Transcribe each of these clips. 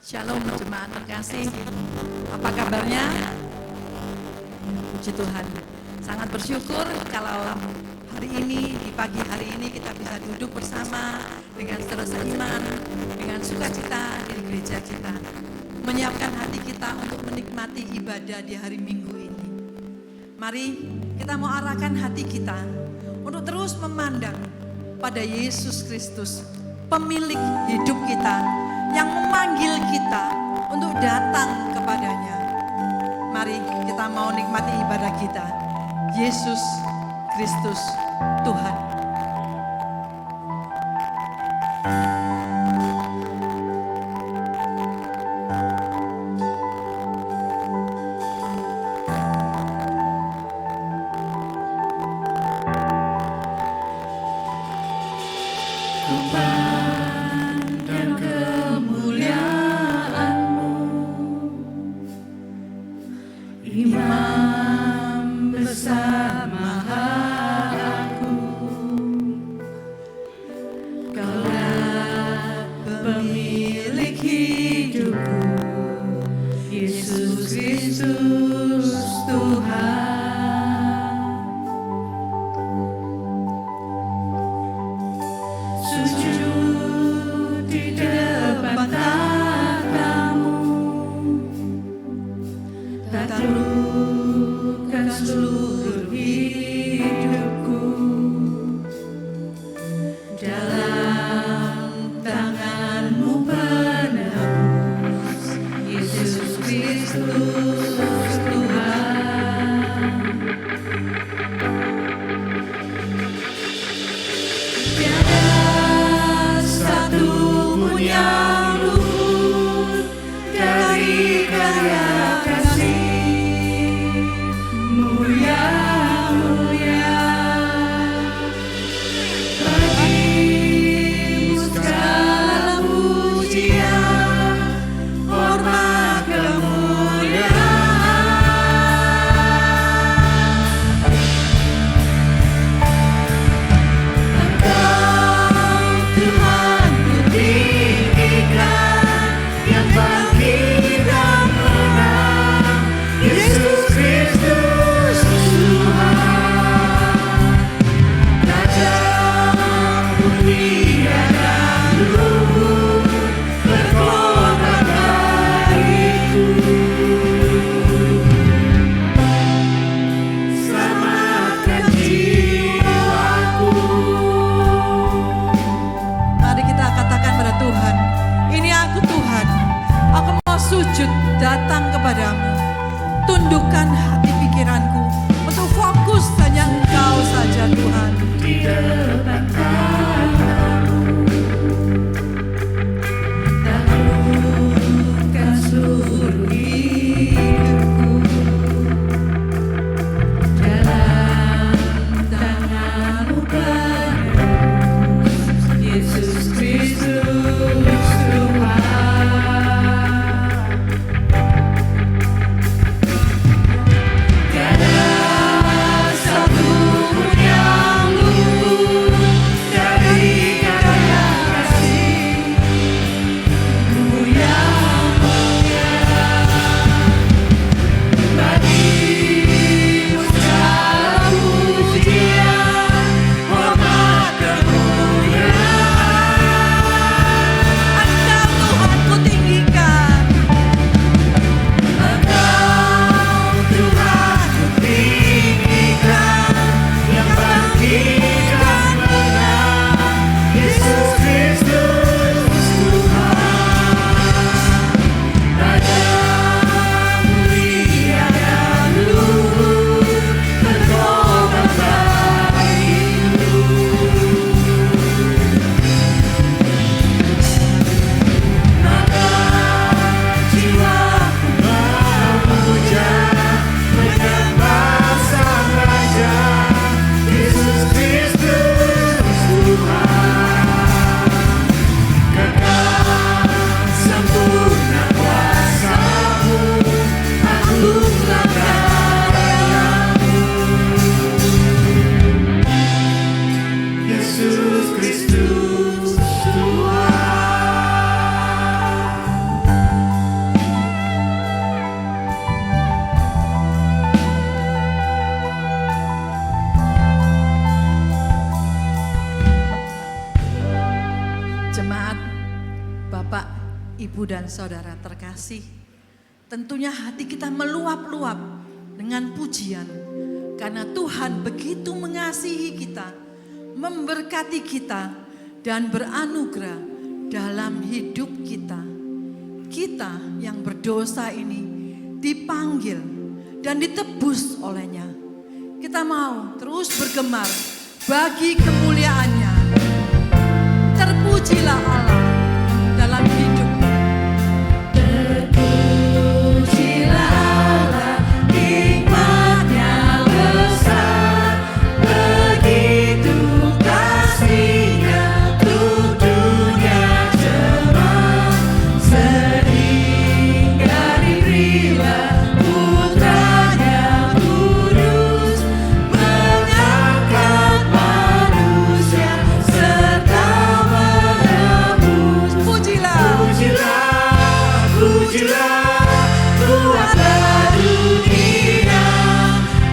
Shalom jemaat terkasih, apa kabarnya? Puji Tuhan, sangat bersyukur kalau hari ini, di pagi hari ini kita bisa duduk bersama dengan seterusnya iman, dengan sukacita di gereja kita, menyiapkan hati kita untuk menikmati ibadah di hari Minggu ini. Mari kita mau arahkan hati kita untuk terus memandang pada Yesus Kristus, pemilik hidup kita, yang memanggil kita untuk datang kepadanya. Mari kita mau nikmati ibadah kita. Yesus Kristus Tuhan. Imam besar maha agung, Jemaat, Bapak, Ibu dan Saudara terkasih, tentunya hati kita meluap-luap dengan pujian karena Tuhan begitu mengasihi kita, memberkati kita dan beranugerah dalam hidup kita. Kita yang berdosa ini dipanggil dan ditebus olehnya. Kita mau terus bergemar bagi kemuliaannya. Terpujilah Allah dalam hidup. Terpujilah Allah, hikmat-Nya besar, begitu kasih-Nya untuk dunia jemaat, sehingga diberilah Putra-Nya kudus, mengangkat manusia serta menebus. Pujilah, buatlah dunia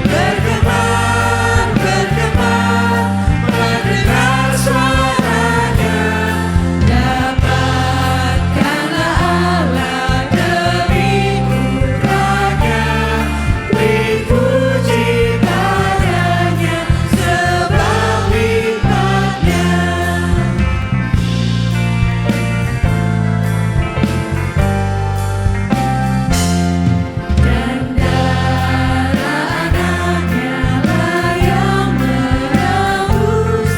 bergema, mendengar suara-Nya. Dapatkanlah Allah demi Putra-Nya, beri puji padanya sebab hikmat-Nya. Dan darah anaknya lah yang menebus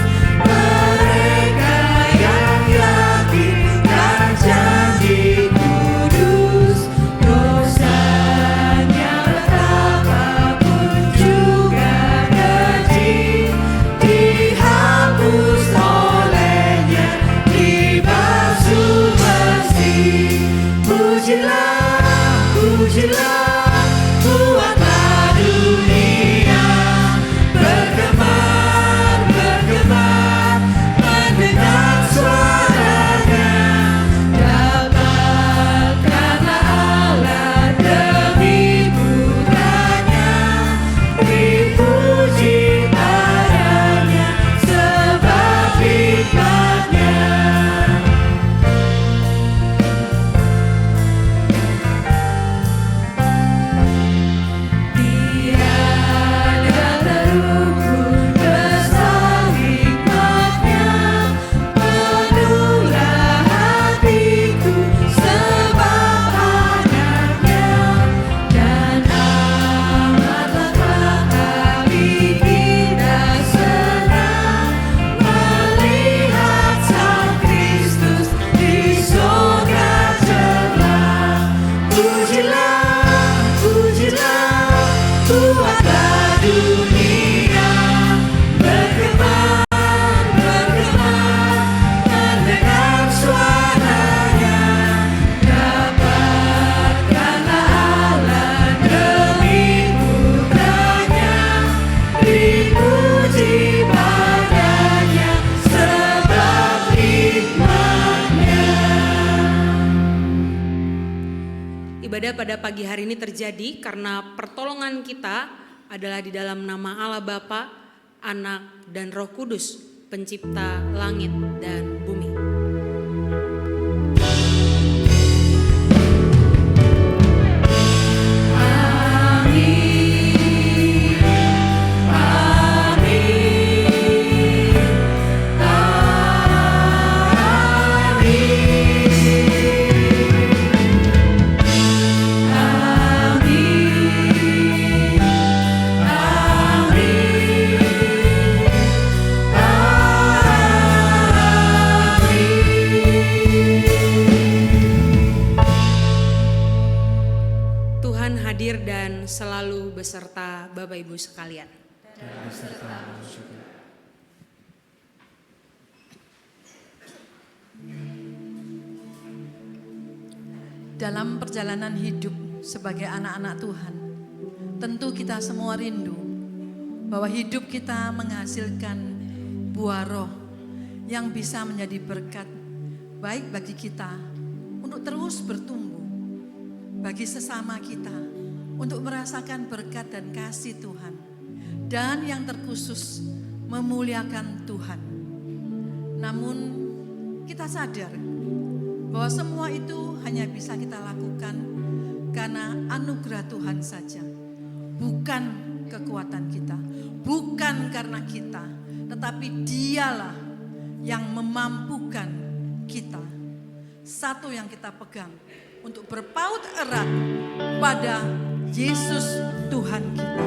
mereka yang yakin dan janji kudus. Dosanya betapapun juga keji, dihapus olehnya, dibasuh bersih. Pujilah, buatlah dunia bergema, mendengar suara-Nya. Dapatkanlah Allah demi Putra-Nya, beri puji padanya sebab hikmat-Nya. Tiada terukur besar hikmat-Nya, penuhlah hatiku sebab anaknya, dan amatlah kami kita senang melihat Sang Kristus di sorga celah. Pujilah, buatlah dunia bergema, mendengar suara-Nya. Dapatkanlah Allah demi Putra-Nya, beri puji padanya sebab hikmat-Nya. Ibadah pada pagi hari ini terjadi karena pertolongan kita adalah di dalam nama Allah Bapa, Anak, dan Roh Kudus, Pencipta langit dan bumi. Amin, amin, Tuhan hadir dan selalu beserta Bapak Ibu sekalian. Dalam perjalanan hidup sebagai anak-anak Tuhan, tentu kita semua rindu bahwa hidup kita menghasilkan buah roh yang bisa menjadi berkat baik bagi kita untuk terus bertumbuh, bagi sesama kita untuk merasakan berkat dan kasih Tuhan, dan yang terkhusus memuliakan Tuhan. Namun kita sadar bahwa semua itu hanya bisa kita lakukan karena anugerah Tuhan saja. Bukan kekuatan kita, bukan karena kita, tetapi Dialah yang memampukan kita. Satu yang kita pegang untuk berpaut erat pada Yesus Tuhan kita.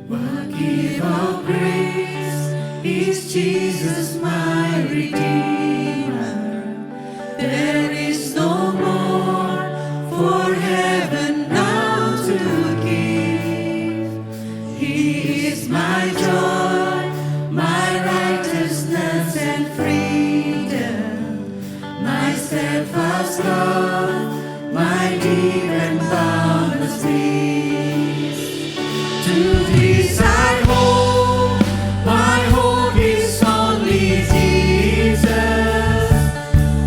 What give of grace is Jesus my Redeemer. There is no more for heaven now to give. He is my joy, my righteousness and freedom, my steadfast love, my deep and boundless peace. To this I hold, my hope is only Jesus.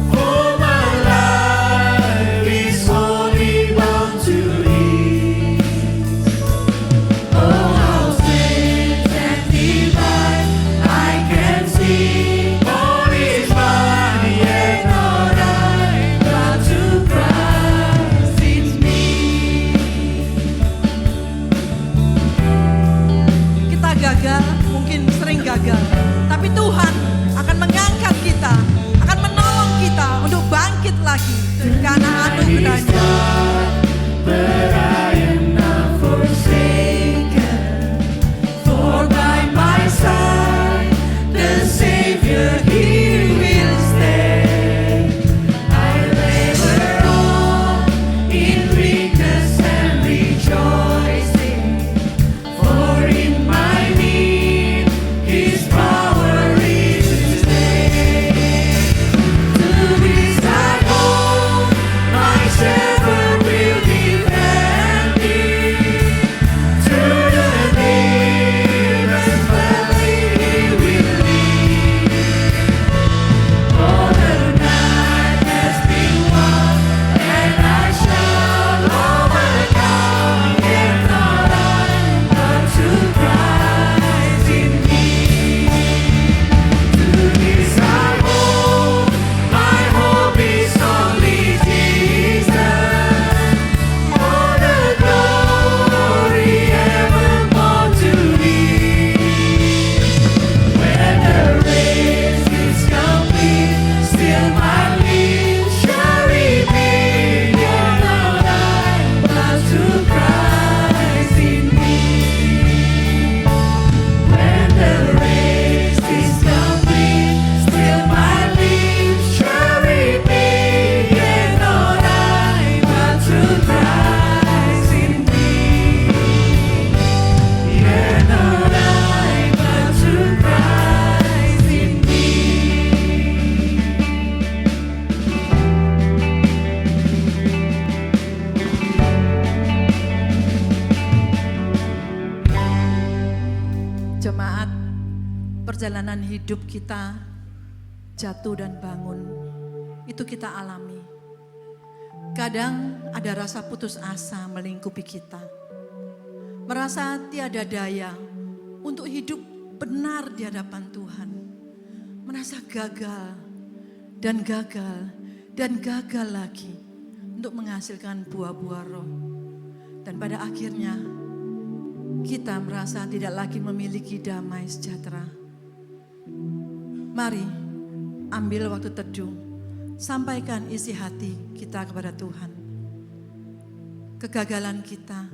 For my life is wholly bound to His. Oh, how sweet and divine I can see. All is mine, yet not I, but to Christ in me. Kita gagal, mungkin sering gagal, tapi Tuhan akan mengangkat kita, akan menolong kita untuk bangkit lagi karena anugerahnya. But I am not forsaken, for by my side the Savior He will stay. I labor on in weakness and rejoicing, for in my need His power is to stay. To this I hold, my shepherd will defend me. To the deepest valley He will lead. All the night has been won, and I shall overcome. Yet not I, but to Christ in me. To this I hold, my hope is only Jesus. All the glory evermore to Thee. When the race is complete, still my lips shall repeat. Yet not I, but to Christ in me. When the race is complete, still my lips shall repeat. Yet not I, but to Christ in me. Yet not I, but to Christ in me. Jemaat, perjalanan hidup kita jatuh dan bangun itu kita alami. Kadang ada rasa putus asa melingkupi kita. Merasa tiada daya untuk hidup benar di hadapan Tuhan. Merasa gagal dan gagal dan gagal lagi untuk menghasilkan buah-buah roh. Dan pada akhirnya kita merasa tidak lagi memiliki damai sejahtera. Mari ambil waktu teduh, sampaikan isi hati kita kepada Tuhan. Kegagalan kita,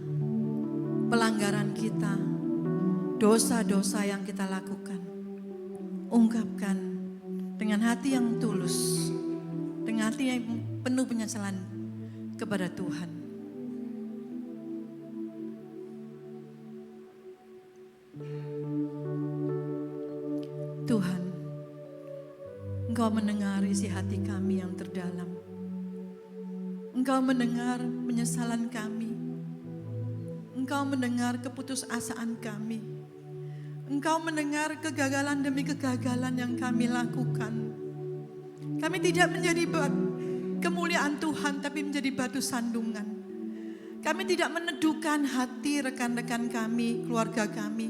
pelanggaran kita, dosa-dosa yang kita lakukan, ungkapkan dengan hati yang tulus, dengan hati yang penuh penyesalan kepada Tuhan. Tuhan, Engkau mendengar isi hati kami yang terdalam. Engkau mendengar penyesalan kami. Engkau mendengar keputusasaan kami. Engkau mendengar kegagalan demi kegagalan yang kami lakukan. Kami tidak menjadi kemuliaan Tuhan, tapi menjadi batu sandungan. Kami tidak meneduhkan hati rekan-rekan kami, keluarga kami.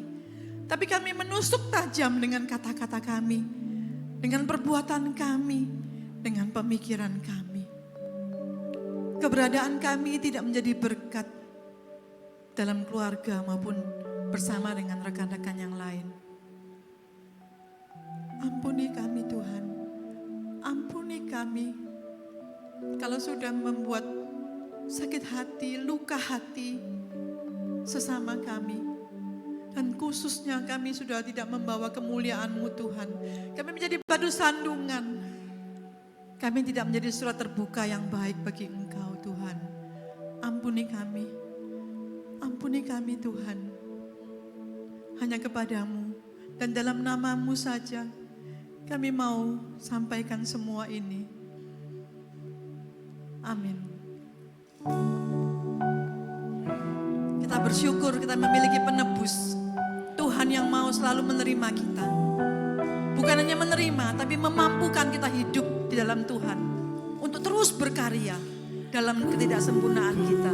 Tapi kami menusuk tajam dengan kata-kata kami, dengan perbuatan kami, dengan pemikiran kami. Keberadaan kami tidak menjadi berkat dalam keluarga maupun bersama dengan rekan-rekan yang lain. Ampuni kami Tuhan, ampuni kami kalau sudah membuat sakit hati, luka hati sesama kami. Dan khususnya kami sudah tidak membawa kemuliaan-Mu Tuhan. Kami menjadi batu sandungan. Kami tidak menjadi surat terbuka yang baik bagi Engkau Tuhan. Ampuni kami Tuhan. Hanya kepadamu dan dalam nama-Mu saja kami mau sampaikan semua ini. Amin. Kita bersyukur kita memiliki penebus. Tuhan yang mau selalu menerima kita. Bukan hanya menerima, tapi memampukan kita hidup di dalam Tuhan. Untuk terus berkarya dalam ketidaksempurnaan kita.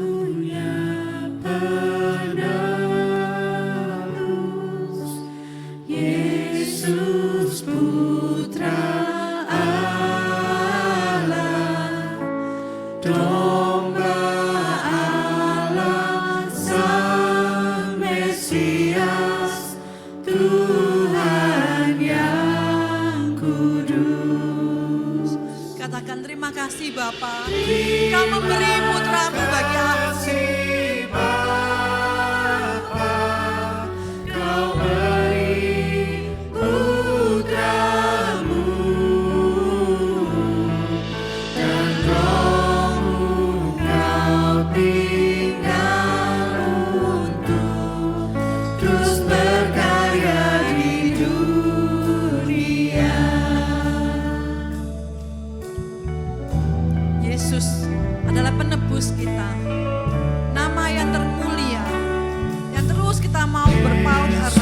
Yesus Putra Allah, Domba Allah, Sang Mesias, Tuhan yang kudus. Katakan terima kasih Bapa. Kau memberi putra-Mu bagi aku. Yesus adalah penebus kita. Nama yang termulia, yang terus kita mau berpaut erat.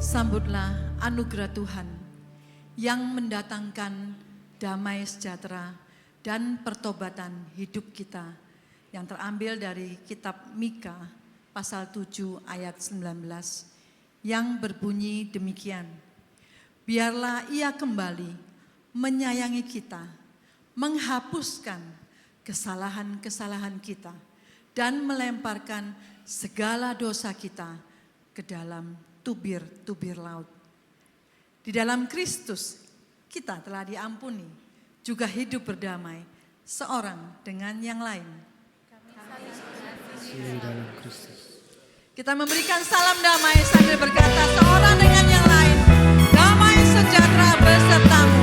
Sambutlah anugerah Tuhan yang mendatangkan damai sejahtera dan pertobatan hidup kita yang terambil dari kitab Mika pasal 7 ayat 19 yang berbunyi demikian. Biarlah Ia kembali menyayangi kita, menghapuskan kesalahan-kesalahan kita dan melemparkan segala dosa kita ke dalam tubir-tubir laut. Di dalam Kristus kita telah diampuni, juga hidup berdamai seorang dengan yang lain. Di dalam Kristus. Kita memberikan salam damai sambil berkata seorang dengan yang lain, damai sejahtera besertamu.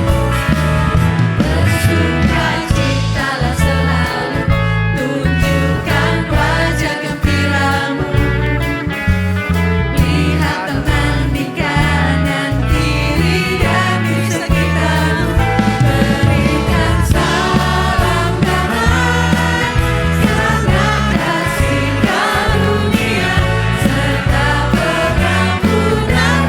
Bersukacitalah selalu, tunjukkan wajah gembiramu. Lihat teman di kanan kiri dan di sekitarmu. Berikan salam damai, salam kasih karunia, serta pengampunan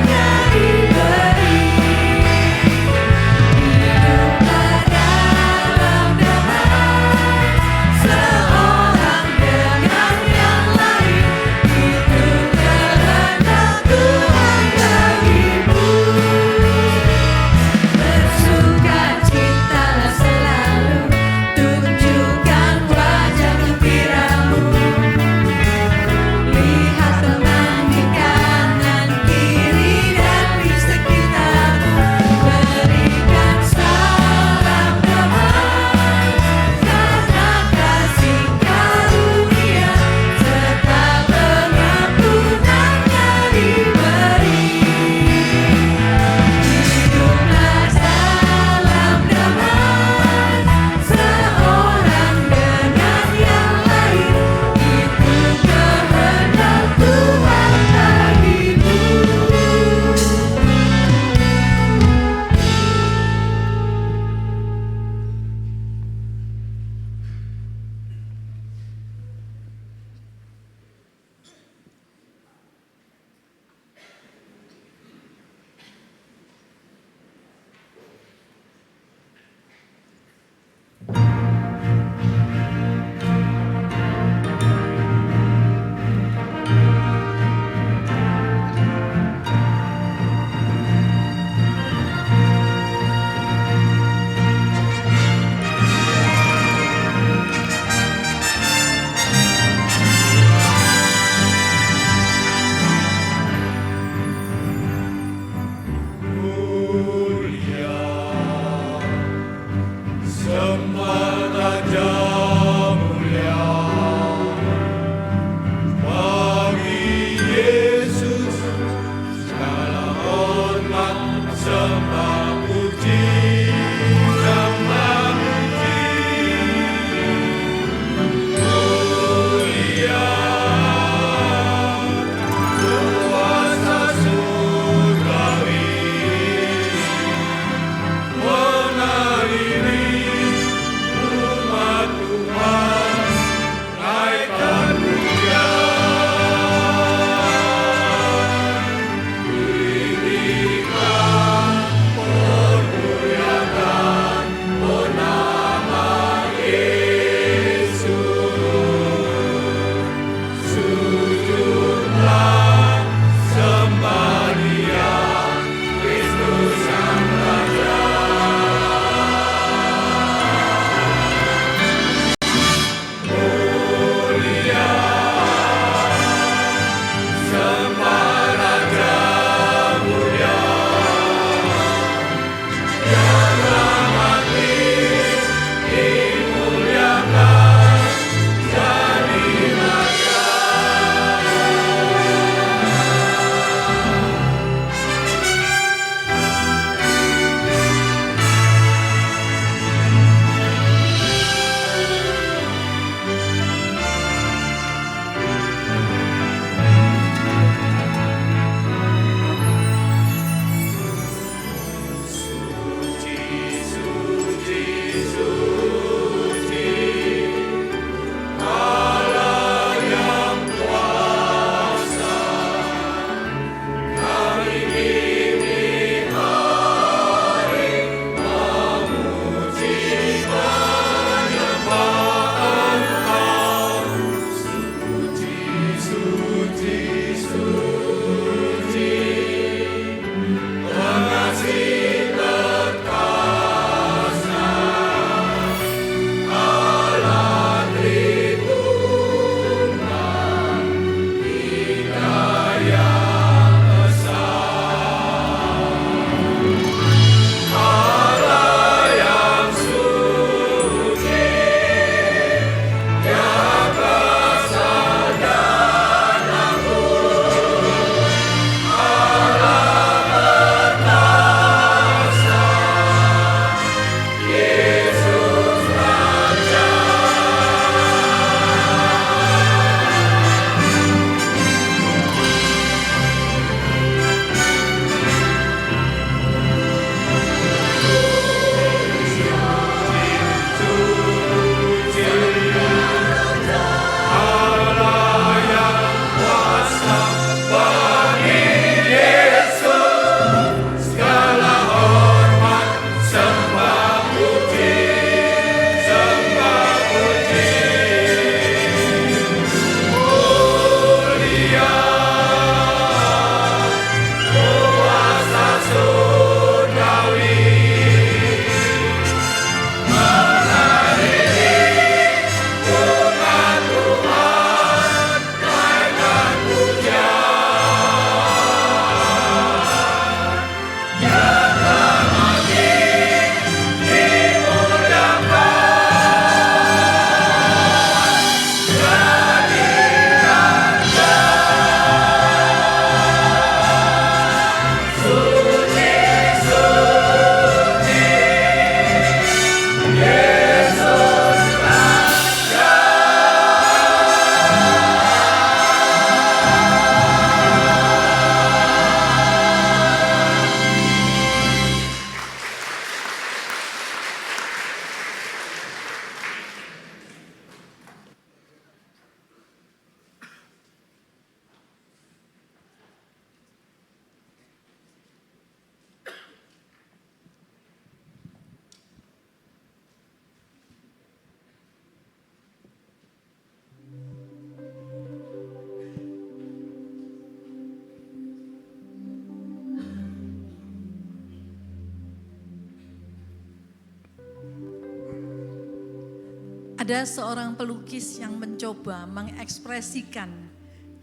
Ada seorang pelukis yang mencoba mengekspresikan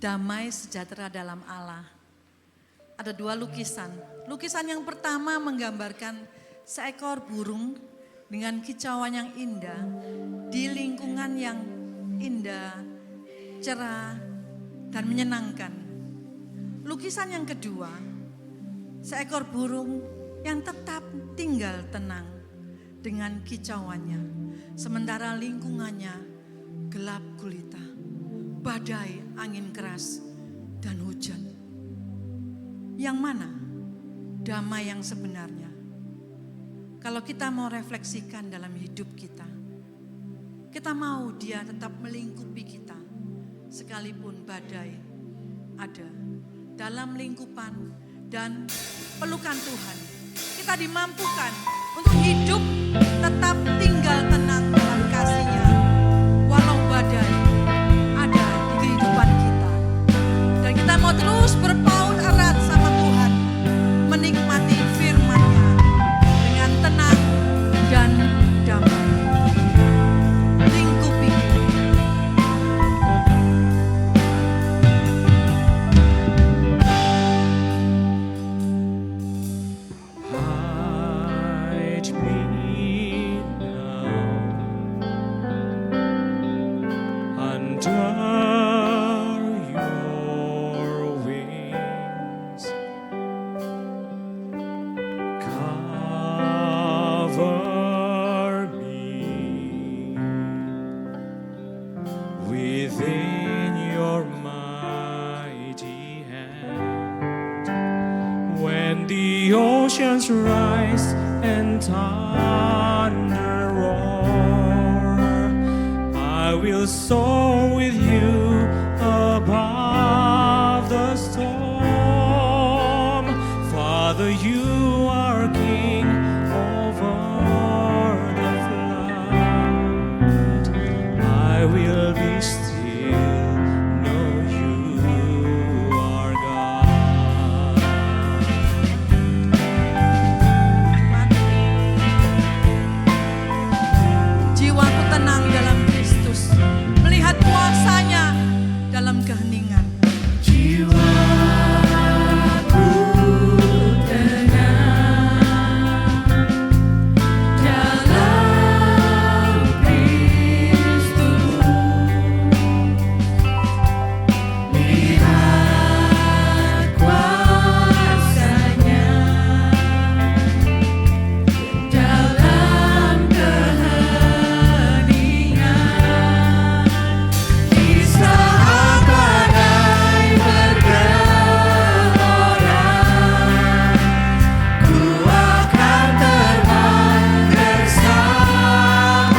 damai sejahtera dalam Allah. Ada dua lukisan. Lukisan yang pertama menggambarkan seekor burung dengan kicauan yang indah di lingkungan yang indah, cerah, dan menyenangkan. Lukisan yang kedua, seekor burung yang tetap tinggal tenang dengan kicauannya, sementara lingkungannya gelap gulita, badai, angin keras, dan hujan. Yang mana damai yang sebenarnya? Kalau kita mau refleksikan dalam hidup kita mau dia tetap melingkupi kita, sekalipun badai ada dalam lingkupan dan pelukan Tuhan. Kita dimampukan untuk hidup tetap tinggal tenang dalam kasih-Nya, walau badai ada di kehidupan kita. Dan kita mau terus berpaut erat sama Tuhan, menikmati firman-Nya dengan tenang dan damai. Lingkupi Hide me now under your wings. Cover me within your mighty hand. When the oceans rise and thunder roar, I will soar with you above the storm. Father, you are King over the flood. I will be still, know you are God. jiwaku tenang dalam Kristus, melihat kuasa-Nya dalam keheningan. Jiwaku tenang dalam Kristus, lihat kuasa-Nya dalam keheningan. Di saat badai bergelora, ku akan terbang bersamamu.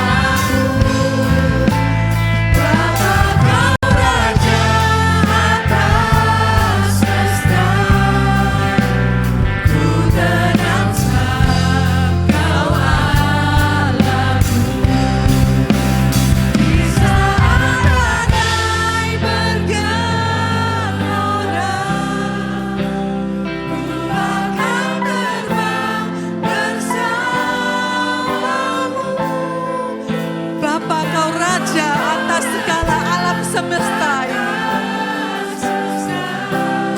Bapa, Kau Raja atas semesta, ku tenang sebab Kau Allahku. Di saat badai bergelora, ku akan terbang bersamamu. Bapa, Kau Raja atas segala alam semesta ini.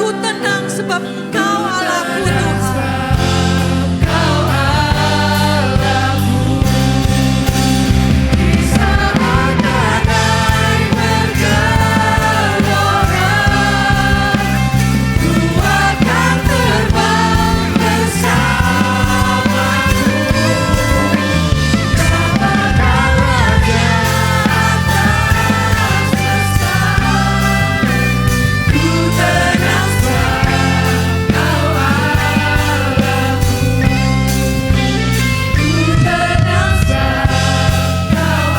Ku tenang sebab Engkau Allahku Tuhan. Kau Allahku. Di saat badai bergelora, ku akan terbang bersamamu. Bapa, Kau Raja atas semesta, ku tenang sebab Kau Allahku. Ku tenang sebab Kau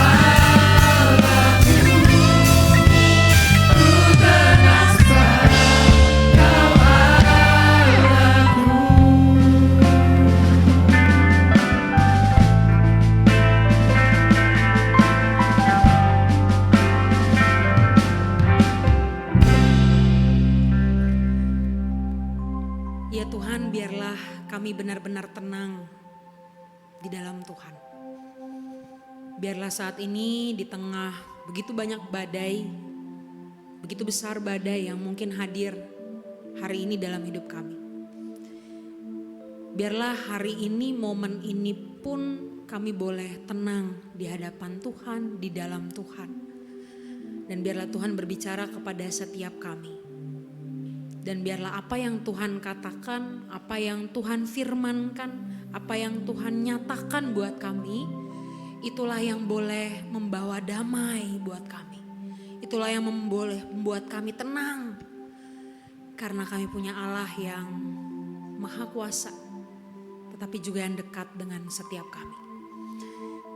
Allahku. Ku tenang sebab Kau Ya Tuhan, biarlah kami benar-benar tenang di dalam Tuhan. Biarlah saat ini di tengah begitu banyak badai, begitu besar badai yang mungkin hadir hari ini dalam hidup kami. Biarlah hari ini, momen ini pun kami boleh tenang di hadapan Tuhan, di dalam Tuhan. Dan biarlah Tuhan berbicara kepada setiap kami. Dan biarlah apa yang Tuhan katakan, apa yang Tuhan firmankan, apa yang Tuhan nyatakan buat kami, itulah yang boleh membawa damai buat kami. Itulah yang boleh membuat kami tenang. Karena kami punya Allah yang maha kuasa, tetapi juga yang dekat dengan setiap kami.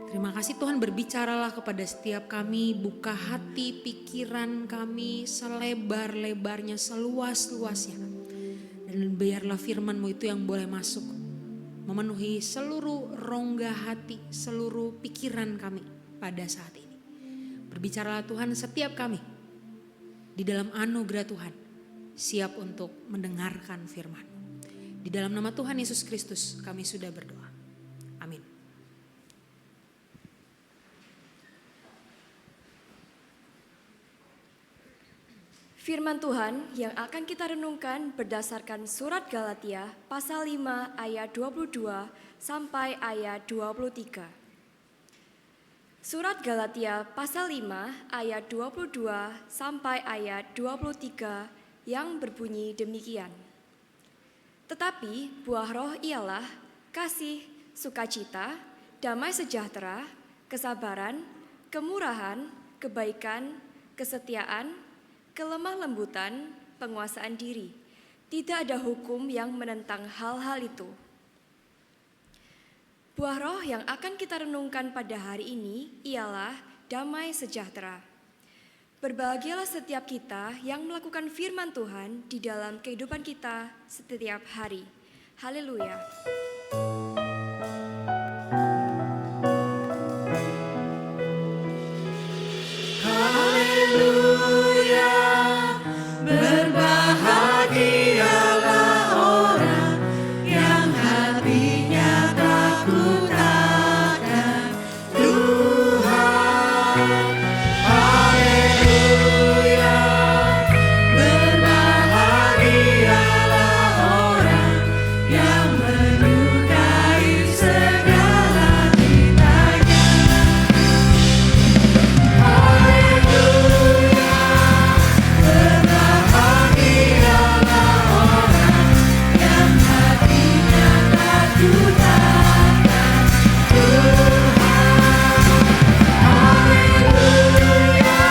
Terima kasih Tuhan, berbicaralah kepada setiap kami, buka hati pikiran kami selebar-lebarnya, seluas-luasnya. Dan biarlah firman-Mu itu yang boleh masuk, memenuhi seluruh rongga hati, seluruh pikiran kami pada saat ini. Berbicaralah Tuhan, setiap kami di dalam anugerah Tuhan siap untuk mendengarkan firman. Di dalam nama Tuhan Yesus Kristus kami sudah berdoa. Amin. Firman Tuhan yang akan kita renungkan berdasarkan surat Galatia pasal 5 ayat 22 sampai ayat 23. Surat Galatia pasal 5 ayat 22 sampai ayat 23 yang berbunyi demikian. Tetapi buah roh ialah kasih, sukacita, damai sejahtera, kesabaran, kemurahan, kebaikan, kesetiaan, kelemah lembutan, penguasaan diri. Tidak ada hukum yang menentang hal-hal itu. Buah roh yang akan kita renungkan pada hari ini ialah damai sejahtera. Berbahagialah setiap kita yang melakukan firman Tuhan di dalam kehidupan kita setiap hari. Haleluya. Berbahagialah orang yang hatinya takut akan Tuhan. Haleluya. Berbahagialah orang yang menyukai segala cintanya. Haleluya. Berbahagialah orang yang hatinya takut akan Tuhan. Haleluya.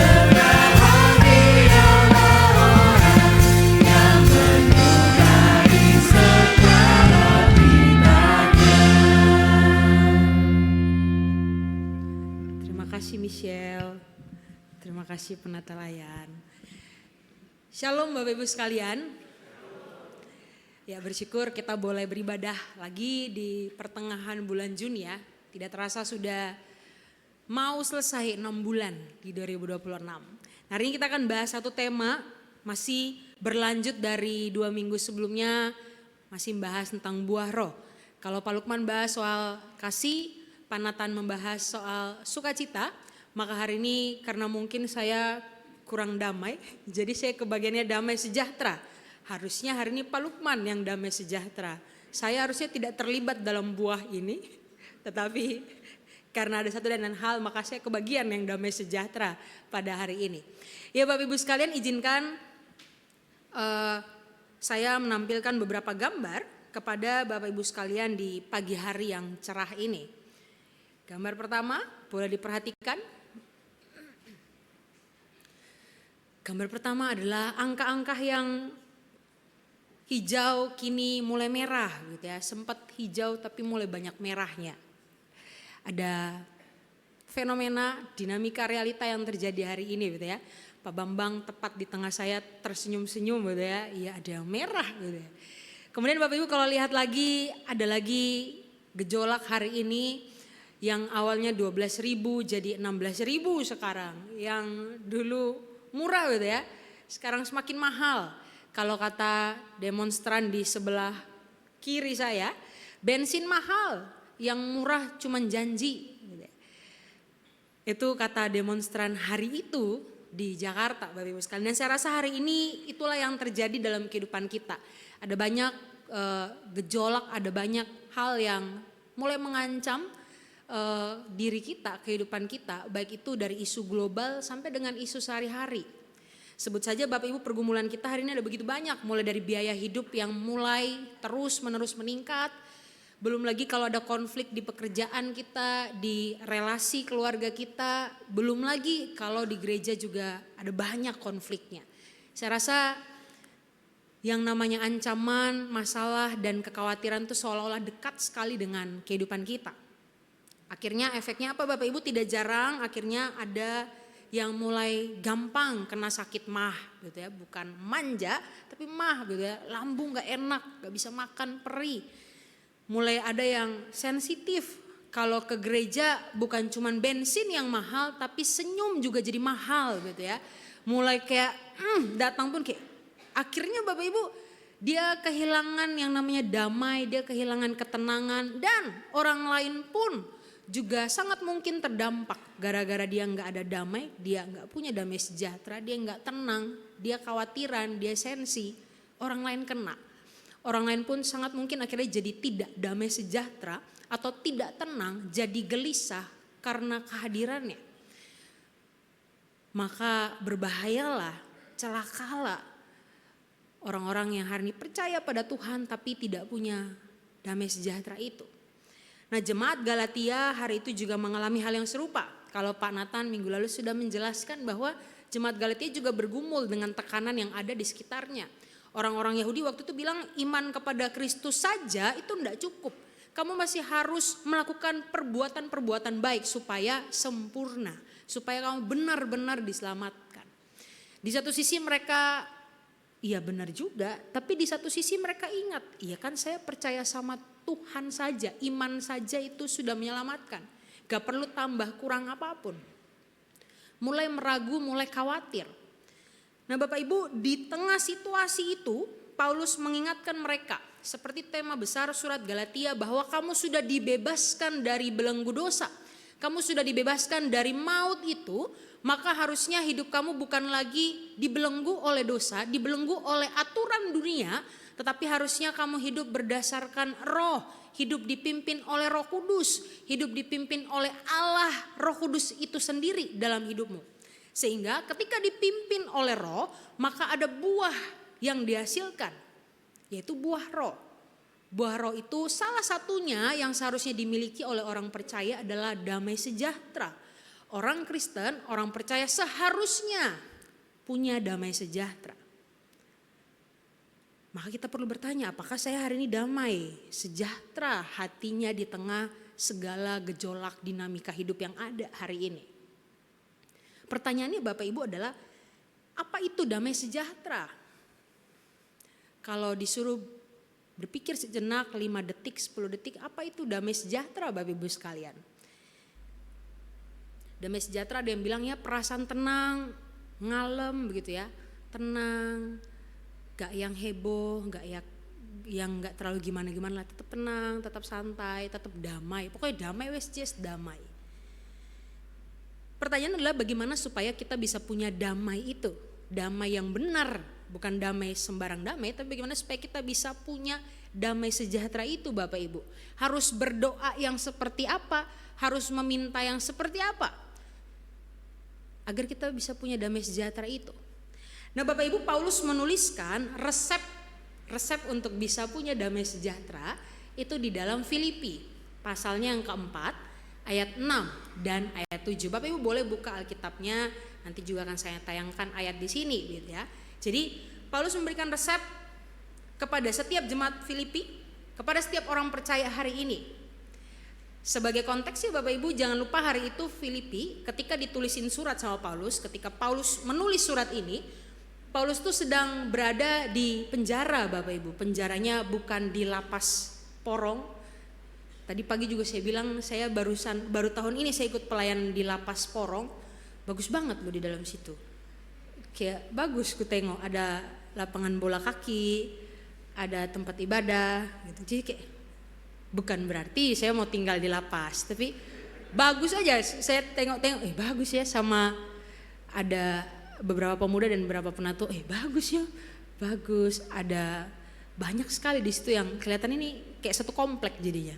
Berbahagialah orang yang menyukai segala cintanya. Terima kasih Michelle. Terima kasih penata layan. Shalom Bapak Ibu sekalian. Ya, bersyukur kita boleh beribadah lagi di pertengahan bulan Juni ya. Tidak terasa sudah mau selesai 6 bulan di 2026. Hari ini kita akan bahas satu tema, masih berlanjut dari 2 minggu sebelumnya, masih membahas tentang buah roh. Kalau Pak Lukman bahas soal kasih, Pak Nathan membahas soal sukacita, maka hari ini karena mungkin saya kurang damai, jadi saya kebagiannya damai sejahtera. Harusnya hari ini Pak Lukman yang damai sejahtera. Saya harusnya tidak terlibat dalam buah ini, tetapi karena ada satu dan lain hal maka saya kebagian yang damai sejahtera pada hari ini. Ya Bapak Ibu sekalian, izinkan saya menampilkan beberapa gambar kepada Bapak Ibu sekalian di pagi hari yang cerah ini. Gambar pertama boleh diperhatikan. Gambar pertama adalah angka-angka yang hijau kini mulai merah gitu ya. Sempat hijau tapi mulai banyak merahnya. Ada fenomena dinamika realita yang terjadi hari ini gitu ya. Pak Bambang tepat di tengah saya tersenyum-senyum gitu ya. Iya, ada yang merah gitu ya. Kemudian Bapak Ibu kalau lihat lagi, ada lagi gejolak hari ini yang awalnya 12.000 jadi 16.000 sekarang. Yang dulu murah gitu ya, sekarang semakin mahal. Kalau kata demonstran di sebelah kiri saya, bensin mahal, yang murah cuman janji. Itu kata demonstran hari itu di Jakarta, Bapak Ibu sekalian. Dan saya rasa hari ini itulah yang terjadi dalam kehidupan kita. Ada banyak gejolak, ada banyak hal yang mulai mengancam diri kita, kehidupan kita, baik itu dari isu global sampai dengan isu sehari-hari. Sebut saja Bapak Ibu, pergumulan kita hari ini ada begitu banyak, mulai dari biaya hidup yang mulai terus-menerus meningkat. Belum lagi kalau ada konflik di pekerjaan kita, di relasi keluarga kita, belum lagi kalau di gereja juga ada banyak konfliknya. Saya rasa yang namanya ancaman, masalah, dan kekhawatiran itu seolah-olah dekat sekali dengan kehidupan kita. Akhirnya efeknya apa Bapak Ibu? Tidak jarang akhirnya ada yang mulai gampang kena sakit mah gitu ya. Bukan manja tapi mah gitu ya, lambung gak enak, gak bisa makan, perih. Mulai ada yang sensitif, kalau ke gereja bukan cuman bensin yang mahal tapi senyum juga jadi mahal gitu ya. Mulai kayak datang pun kayak, akhirnya Bapak Ibu dia kehilangan yang namanya damai, dia kehilangan ketenangan, dan orang lain pun juga sangat mungkin terdampak gara-gara dia nggak ada damai, dia nggak punya damai sejahtera, dia nggak tenang, dia khawatiran, dia sensi, orang lain kena. Orang lain pun sangat mungkin akhirnya jadi tidak damai sejahtera atau tidak tenang, jadi gelisah karena kehadirannya. Maka berbahayalah, celakalah orang-orang yang hari ini percaya pada Tuhan tapi tidak punya damai sejahtera itu. Nah, jemaat Galatia hari itu juga mengalami hal yang serupa. Kalau Pak Nathan minggu lalu sudah menjelaskan bahwa jemaat Galatia juga bergumul dengan tekanan yang ada di sekitarnya. Orang-orang Yahudi waktu itu bilang iman kepada Kristus saja itu tidak cukup. Kamu masih harus melakukan perbuatan-perbuatan baik supaya sempurna. Supaya kamu benar-benar diselamatkan. Di satu sisi mereka, iya benar juga. Tapi di satu sisi mereka ingat, iya kan saya percaya sama Tuhan saja. Iman saja itu sudah menyelamatkan. Gak perlu tambah kurang apapun. Mulai meragu, mulai khawatir. Nah Bapak Ibu, di tengah situasi itu Paulus mengingatkan mereka seperti tema besar surat Galatia bahwa kamu sudah dibebaskan dari belenggu dosa. Kamu sudah dibebaskan dari maut itu, maka harusnya hidup kamu bukan lagi dibelenggu oleh dosa, dibelenggu oleh aturan dunia, tetapi harusnya kamu hidup berdasarkan roh, hidup dipimpin oleh Roh Kudus, hidup dipimpin oleh Allah Roh Kudus itu sendiri dalam hidupmu. Sehingga ketika dipimpin oleh roh, maka ada buah yang dihasilkan, yaitu buah roh. Buah roh itu salah satunya yang seharusnya dimiliki oleh orang percaya adalah damai sejahtera. Orang Kristen, orang percaya seharusnya punya damai sejahtera. Maka kita perlu bertanya, apakah saya hari ini damai, sejahtera hatinya di tengah segala gejolak dinamika hidup yang ada hari ini? Pertanyaannya Bapak Ibu adalah, apa itu damai sejahtera? Kalau disuruh berpikir sejenak 5 detik, 10 detik, apa itu damai sejahtera Bapak Ibu sekalian? Damai sejahtera ada yang bilang ya perasaan tenang, ngalem begitu ya, tenang, gak yang heboh, gak yang gak terlalu gimana-gimana lah, tetap tenang, tetap santai, tetap damai, pokoknya damai wes just damai. Pertanyaan adalah bagaimana supaya kita bisa punya damai itu, damai yang benar, bukan damai sembarang damai, tapi bagaimana supaya kita bisa punya damai sejahtera itu Bapak Ibu. Harus berdoa yang seperti apa, harus meminta yang seperti apa, agar kita bisa punya damai sejahtera itu. Nah Bapak Ibu, Paulus menuliskan resep untuk bisa punya damai sejahtera itu di dalam Filipi, pasalnya yang keempat, ayat 6 dan ayat 7. Bapak Ibu boleh buka Alkitabnya, nanti juga akan saya tayangkan ayat di sini gitu ya. Jadi Paulus memberikan resep kepada setiap jemaat Filipi, kepada setiap orang percaya hari ini. Sebagai konteksnya Bapak Ibu jangan lupa hari itu Filipi ketika ditulisin surat sama Paulus, ketika Paulus menulis surat ini, Paulus itu sedang berada di penjara Bapak Ibu. Penjaranya bukan di lapas Porong. Tadi pagi juga saya bilang saya baru tahun ini saya ikut pelayanan di lapas Porong. Bagus banget loh di dalam situ. Kayak bagus ku tengok, ada lapangan bola kaki, ada tempat ibadah gitu. Jadi kayak Bukan berarti saya mau tinggal di lapas, tapi bagus aja. Saya tengok-tengok, bagus ya, sama ada beberapa pemuda dan beberapa penatua, bagus ya, bagus. Ada banyak sekali di situ yang kelihatan ini kayak satu komplek jadinya.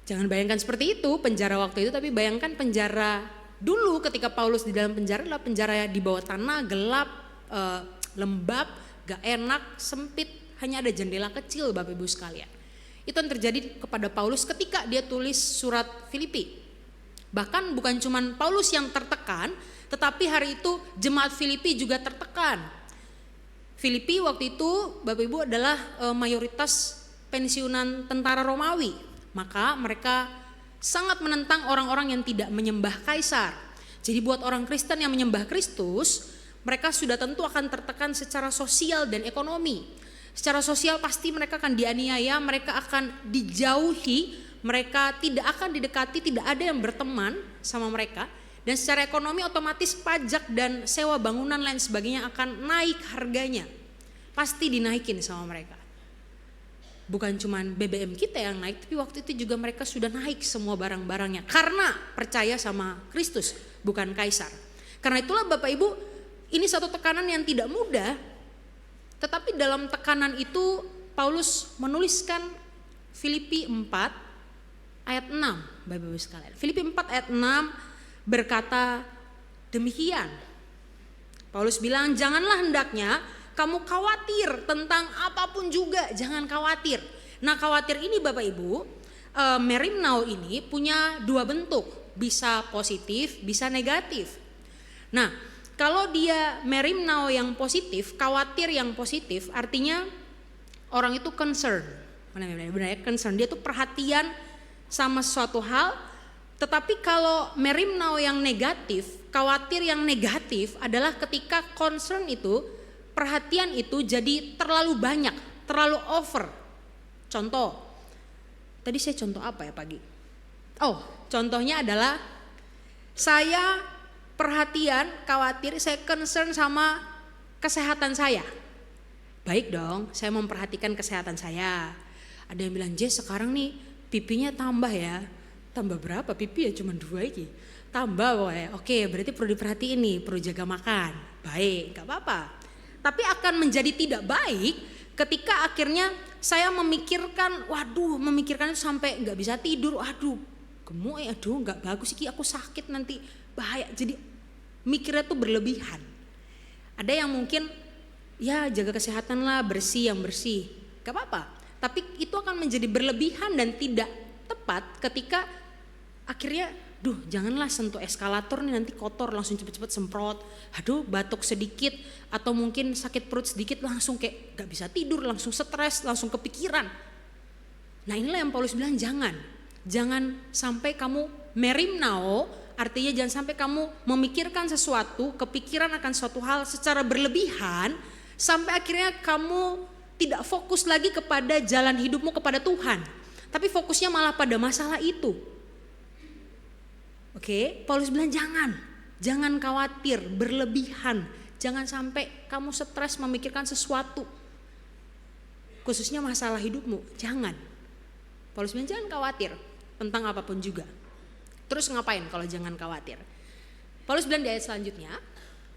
Jangan bayangkan seperti itu penjara waktu itu, tapi bayangkan penjara dulu ketika Paulus di dalam penjara adalah penjara di bawah tanah, gelap, lembab, gak enak, sempit, hanya ada jendela kecil Bapak Ibu sekalian. Itu yang terjadi kepada Paulus ketika dia tulis surat Filipi. Bahkan bukan cuma Paulus yang tertekan, tetapi hari itu jemaat Filipi juga tertekan. Filipi waktu itu Bapak Ibu adalah mayoritas pensiunan tentara Romawi. Maka mereka sangat menentang orang-orang yang tidak menyembah kaisar. Jadi buat orang Kristen yang menyembah Kristus, mereka sudah tentu akan tertekan secara sosial dan ekonomi. Secara sosial pasti mereka akan dianiaya, mereka akan dijauhi, mereka tidak akan didekati, tidak ada yang berteman sama mereka. Dan secara ekonomi otomatis pajak dan sewa bangunan lain sebagainya akan naik harganya. Pasti dinaikin sama mereka. Bukan cuma BBM kita yang naik, tapi waktu itu juga mereka sudah naik semua barang-barangnya. Karena percaya sama Kristus, bukan kaisar. Karena itulah Bapak Ibu, ini satu tekanan yang tidak mudah. Tetapi dalam tekanan itu Paulus menuliskan Filipi 4 ayat 6 Bapak Ibu sekalian. Filipi 4 ayat 6 berkata demikian. Paulus bilang, janganlah hendaknya kamu khawatir tentang apapun juga, jangan khawatir. Nah khawatir ini Bapak Ibu, merimnao ini punya dua bentuk, bisa positif, bisa negatif. Nah kalau dia merimnao yang positif, khawatir yang positif, artinya orang itu concern. Benar ya, concern. Dia tuh perhatian sama suatu hal. Tetapi kalau merimnao yang negatif, khawatir yang negatif adalah ketika concern itu, perhatian itu jadi terlalu banyak, terlalu over. Contoh, tadi saya contoh apa ya pagi? Contohnya adalah saya perhatian, khawatir, saya concern sama kesehatan saya. Baik dong, saya memperhatikan kesehatan saya. Ada yang bilang, Jess sekarang nih pipinya tambah ya. Tambah berapa pipi ya, cuma 2 iki. Tambah woy. Oke, berarti perlu diperhatiin nih, perlu jaga makan. Baik, gak apa-apa. Tapi akan menjadi tidak baik ketika akhirnya saya memikirkan, memikirkan itu sampai gak bisa tidur. Gemuk ya, gak bagus iki, aku sakit nanti, bahaya. Jadi mikirnya tuh berlebihan. Ada yang mungkin ya jaga kesehatan lah, bersih yang bersih, gak apa-apa. Tapi itu akan menjadi berlebihan dan tidak tepat ketika akhirnya janganlah sentuh eskalator nih nanti kotor, langsung cepet-cepet semprot. Batuk sedikit atau mungkin sakit perut sedikit langsung kayak gak bisa tidur, langsung stres, langsung kepikiran. Nah inilah yang Paulus bilang, jangan sampai kamu merimnao, artinya jangan sampai kamu memikirkan sesuatu, kepikiran akan suatu hal secara berlebihan sampai akhirnya kamu tidak fokus lagi kepada jalan hidupmu kepada Tuhan, tapi fokusnya malah pada masalah itu. Oke, Paulus bilang jangan khawatir berlebihan, jangan sampai kamu stres memikirkan sesuatu, khususnya masalah hidupmu, jangan. Paulus bilang jangan khawatir tentang apapun juga. Terus ngapain kalau jangan khawatir? Paulus bilang di ayat selanjutnya,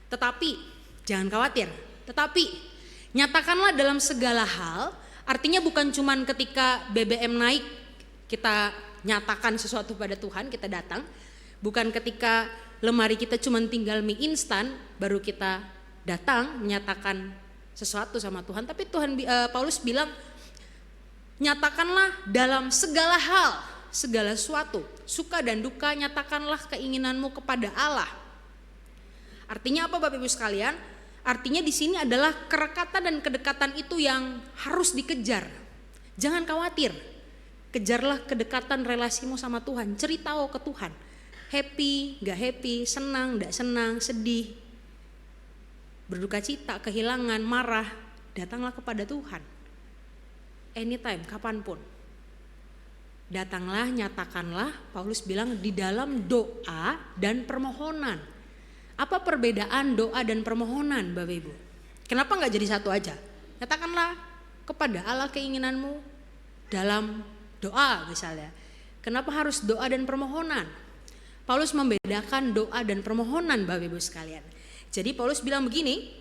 tetapi jangan khawatir, tetapi nyatakanlah dalam segala hal. Artinya bukan cuman ketika BBM naik kita nyatakan sesuatu pada Tuhan, kita datang. Bukan ketika lemari kita cuman tinggal mie instan baru kita datang menyatakan sesuatu sama Tuhan. Tapi Paulus bilang nyatakanlah dalam segala hal, segala sesuatu, suka dan duka, nyatakanlah keinginanmu kepada Allah. Artinya apa Bapak Ibu sekalian? Artinya di sini adalah kerekatan dan kedekatan itu yang harus dikejar. Jangan khawatir, kejarlah kedekatan relasimu sama Tuhan, ceritalah ke Tuhan. Happy, gak happy, senang, gak senang, sedih, berduka cita, kehilangan, marah, datanglah kepada Tuhan. Anytime, kapanpun. Datanglah, nyatakanlah, Paulus bilang di dalam doa dan permohonan. Apa perbedaan doa dan permohonan Bapak Ibu? Kenapa gak jadi satu aja? Nyatakanlah kepada Allah keinginanmu dalam doa misalnya. Kenapa harus doa dan permohonan? Paulus membedakan doa dan permohonan Bapak Ibu sekalian. Jadi Paulus bilang begini,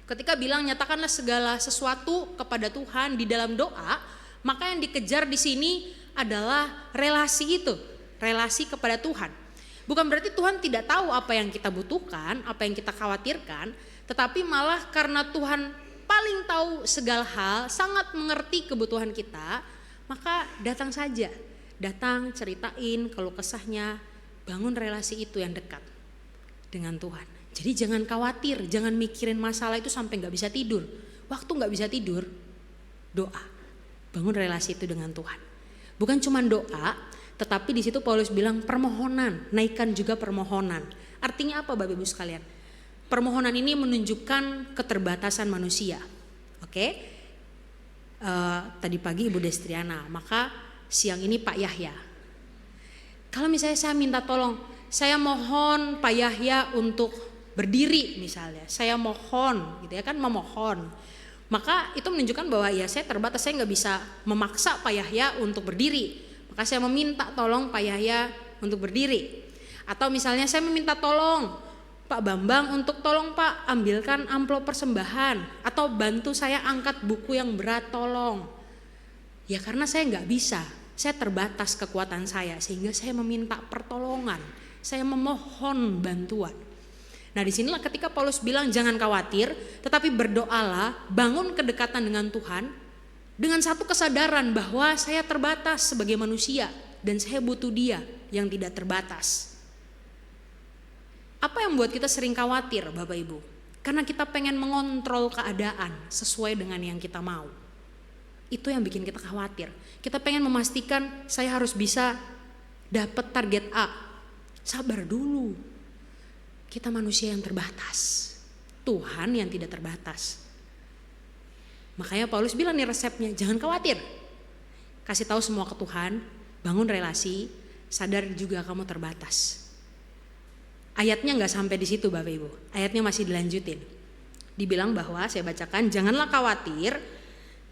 ketika bilang nyatakanlah segala sesuatu kepada Tuhan di dalam doa, maka yang dikejar di sini adalah relasi itu, relasi kepada Tuhan. Bukan berarti Tuhan tidak tahu apa yang kita butuhkan, apa yang kita khawatirkan, tetapi malah karena Tuhan paling tahu segala hal, sangat mengerti kebutuhan kita, maka datang saja. Datang, ceritain keluh kesahnya, bangun relasi itu yang dekat dengan Tuhan. Jadi jangan khawatir, jangan mikirin masalah itu sampai gak bisa tidur. Waktu gak bisa tidur, doa. Bangun relasi itu dengan Tuhan. Bukan cuma doa, tetapi di situ Paulus bilang permohonan, naikkan juga permohonan. Artinya apa Bapak Ibu sekalian? Permohonan ini menunjukkan keterbatasan manusia. Oke? Tadi pagi Ibu Destriana, maka siang ini Pak Yahya. Kalau misalnya saya minta tolong, saya mohon Pak Yahya untuk berdiri misalnya. Saya mohon gitu ya kan, memohon. Maka itu menunjukkan bahwa ya saya terbatas, saya nggak bisa memaksa Pak Yahya untuk berdiri. Maka saya meminta tolong Pak Yahya untuk berdiri. Atau misalnya saya meminta tolong Pak Bambang untuk tolong Pak ambilkan amplop persembahan. Atau bantu saya angkat buku yang berat tolong. Ya karena saya nggak bisa, saya terbatas kekuatan saya sehingga saya meminta pertolongan, saya memohon bantuan. Nah disinilah ketika Paulus bilang jangan khawatir, tetapi berdoalah, bangun kedekatan dengan Tuhan dengan satu kesadaran bahwa saya terbatas sebagai manusia dan saya butuh Dia yang tidak terbatas. Apa yang membuat kita sering khawatir Bapak Ibu? Karena kita pengen mengontrol keadaan sesuai dengan yang kita mau. Itu yang bikin kita khawatir. Kita pengen memastikan saya harus bisa dapat target A. Sabar dulu. Kita manusia yang terbatas. Tuhan yang tidak terbatas. Makanya Paulus bilang nih resepnya, jangan khawatir. Kasih tahu semua ke Tuhan, bangun relasi, sadar juga kamu terbatas. Ayatnya nggak sampai di situ Bapak Ibu. Ayatnya masih dilanjutin. Dibilang bahwa saya bacakan, janganlah khawatir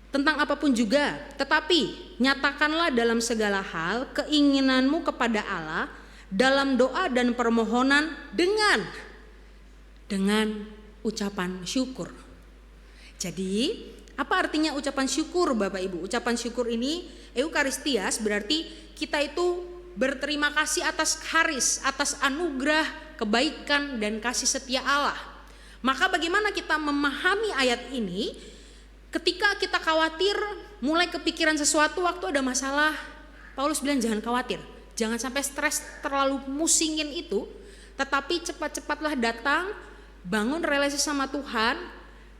tentang apapun juga, tetapi nyatakanlah dalam segala hal keinginanmu kepada Allah dalam doa dan permohonan dengan ucapan syukur. Jadi apa artinya ucapan syukur Bapak Ibu? Ucapan syukur ini Eukaristias berarti kita itu berterima kasih atas charis, atas anugerah, kebaikan dan kasih setia Allah. Maka bagaimana kita memahami ayat ini? Ketika kita khawatir, mulai kepikiran sesuatu waktu ada masalah, Paulus bilang jangan khawatir, jangan sampai stres terlalu musingin itu, tetapi cepat-cepatlah datang, bangun relasi sama Tuhan,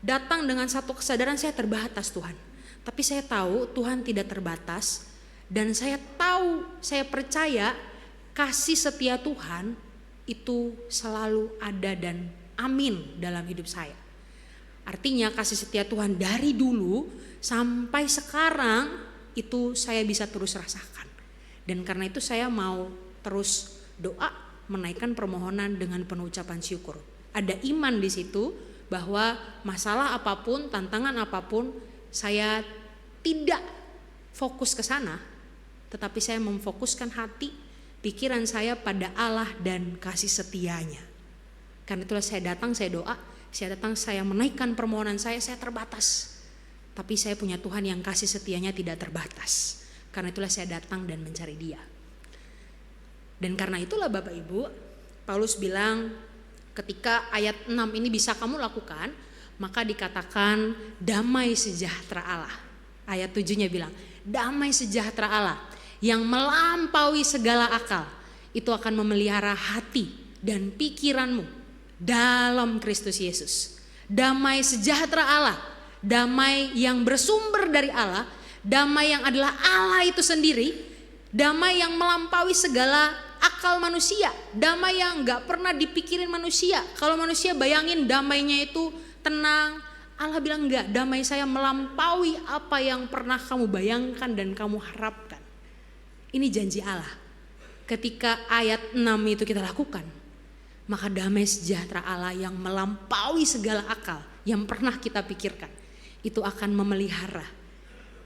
datang dengan satu kesadaran saya terbatas Tuhan. Tapi saya tahu Tuhan tidak terbatas dan saya tahu, saya percaya kasih setia Tuhan itu selalu ada dan amin dalam hidup saya. Artinya kasih setia Tuhan dari dulu sampai sekarang itu saya bisa terus rasakan. Dan karena itu saya mau terus doa, menaikkan permohonan dengan penuh ucapan syukur. Ada iman di situ bahwa masalah apapun, tantangan apapun, saya tidak fokus ke sana, tetapi saya memfokuskan hati, pikiran saya pada Allah dan kasih setianya. Karena itulah saya datang, saya doa, saya datang, saya menaikkan permohonan saya terbatas. Tapi saya punya Tuhan yang kasih setianya tidak terbatas. Karena itulah saya datang dan mencari Dia. Dan karena itulah Bapak Ibu, Paulus bilang ketika ayat 6 ini bisa kamu lakukan, maka dikatakan damai sejahtera Allah. Ayat 7-nya bilang, damai sejahtera Allah yang melampaui segala akal, itu akan memelihara hati dan pikiranmu dalam Kristus Yesus. Damai sejahtera Allah, damai yang bersumber dari Allah, damai yang adalah Allah itu sendiri, damai yang melampaui segala akal manusia, damai yang gak pernah dipikirin manusia. Kalau manusia bayangin damainya itu tenang, Allah bilang enggak, damai saya melampaui apa yang pernah kamu bayangkan dan kamu harapkan. Ini janji Allah. Ketika ayat 6 itu kita lakukan, maka damai sejahtera Allah yang melampaui segala akal yang pernah kita pikirkan, itu akan memelihara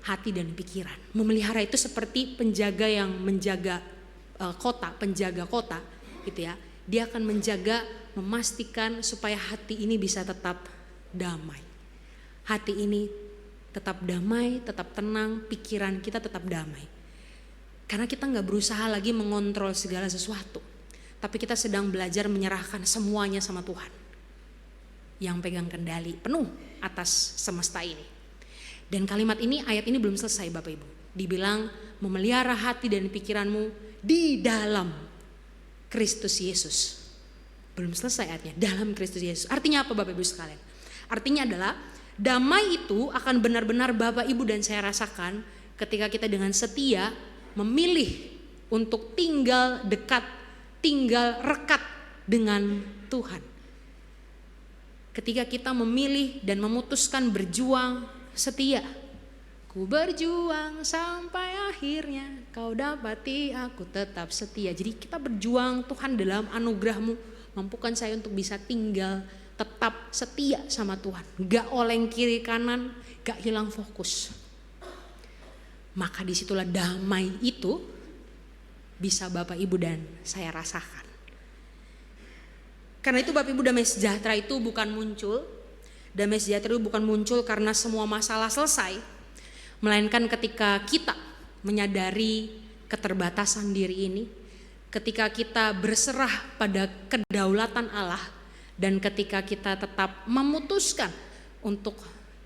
hati dan pikiran. Memelihara itu seperti penjaga yang menjaga penjaga kota gitu ya. Dia akan menjaga, memastikan supaya hati ini bisa tetap damai. Hati ini tetap damai, tetap tenang, pikiran kita tetap damai. Karena kita nggak berusaha lagi mengontrol segala sesuatu, tapi kita sedang belajar menyerahkan semuanya sama Tuhan yang pegang kendali penuh atas semesta ini. Dan kalimat ini, ayat ini belum selesai Bapak Ibu. Dibilang memelihara hati dan pikiranmu di dalam Kristus Yesus. Belum selesai ayatnya, dalam Kristus Yesus. Artinya apa Bapak Ibu sekalian? Artinya adalah damai itu akan benar-benar Bapak Ibu dan saya rasakan ketika kita dengan setia memilih untuk tinggal dekat, tinggal rekat dengan Tuhan. Ketika kita memilih dan memutuskan berjuang setia. Ku berjuang sampai akhirnya kau dapati aku tetap setia. Jadi kita berjuang, Tuhan dalam anugerah-Mu mampukan saya untuk bisa tinggal tetap setia sama Tuhan. Gak oleng kiri kanan, gak hilang fokus. Maka disitulah damai itu bisa Bapak Ibu dan saya rasakan. Karena itu Bapak Ibu, damai sejahtera itu bukan muncul. Damai sejahtera itu bukan muncul karena semua masalah selesai. Melainkan ketika kita menyadari keterbatasan diri ini. Ketika kita berserah pada kedaulatan Allah. Dan ketika kita tetap memutuskan untuk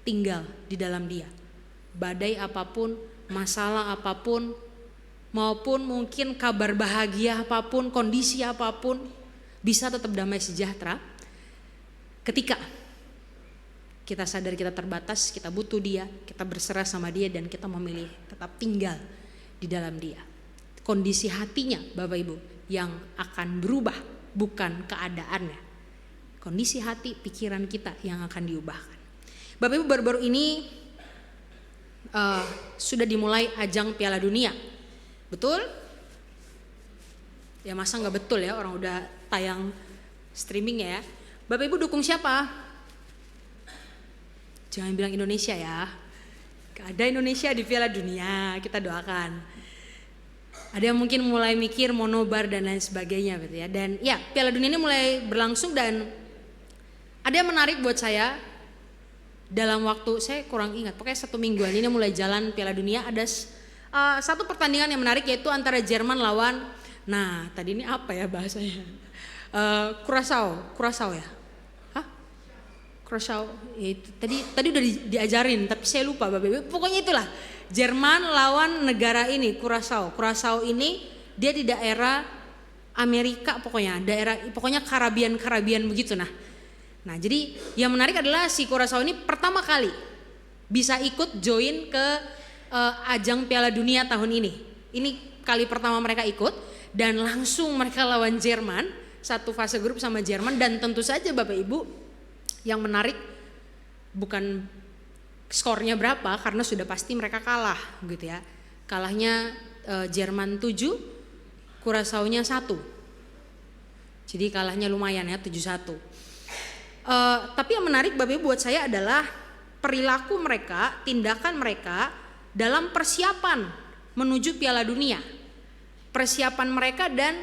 tinggal di dalam Dia. Badai apapun, masalah apapun, maupun mungkin kabar bahagia apapun, kondisi apapun, bisa tetap damai sejahtera ketika kita sadar kita terbatas, kita butuh Dia, kita berserah sama Dia, dan kita memilih tetap tinggal di dalam Dia. Kondisi hatinya Bapak Ibu yang akan berubah, bukan keadaannya. Kondisi hati, pikiran kita yang akan diubahkan. Bapak Ibu, baru-baru ini sudah dimulai ajang Piala Dunia. Betul? Ya masa nggak betul ya, orang udah tayang streaming ya. Bapak Ibu dukung siapa? Jangan bilang Indonesia ya. Gak ada Indonesia di Piala Dunia, kita doakan. Ada yang mungkin mulai mikir mau nobar dan lain sebagainya gitu ya. Dan ya Piala Dunia ini mulai berlangsung dan ada yang menarik buat saya. Dalam waktu, saya kurang ingat, pokoknya 1 mingguan ini mulai jalan Piala Dunia. Ada satu pertandingan yang menarik, yaitu antara Jerman lawan, nah tadi ini apa ya bahasanya? Curaçao ya? Hah? Curaçao, ya itu, tadi udah diajarin tapi saya lupa Bapak Ibu. Pokoknya itulah, Jerman lawan negara ini, Curaçao. Curaçao ini dia di daerah Amerika pokoknya Karabian begitu Nah jadi yang menarik adalah si Curaçao ini pertama kali bisa ikut join ke ajang Piala Dunia tahun ini. Ini kali pertama mereka ikut dan langsung mereka lawan Jerman, satu fase grup sama Jerman. Dan tentu saja Bapak Ibu yang menarik bukan skornya berapa, karena sudah pasti mereka kalah gitu ya. Kalahnya Jerman 7, Curaçao-nya 1. Jadi kalahnya lumayan ya, 7-1. Tapi yang menarik Bapak Ibu buat saya adalah perilaku mereka, tindakan mereka dalam persiapan menuju Piala Dunia. Persiapan mereka dan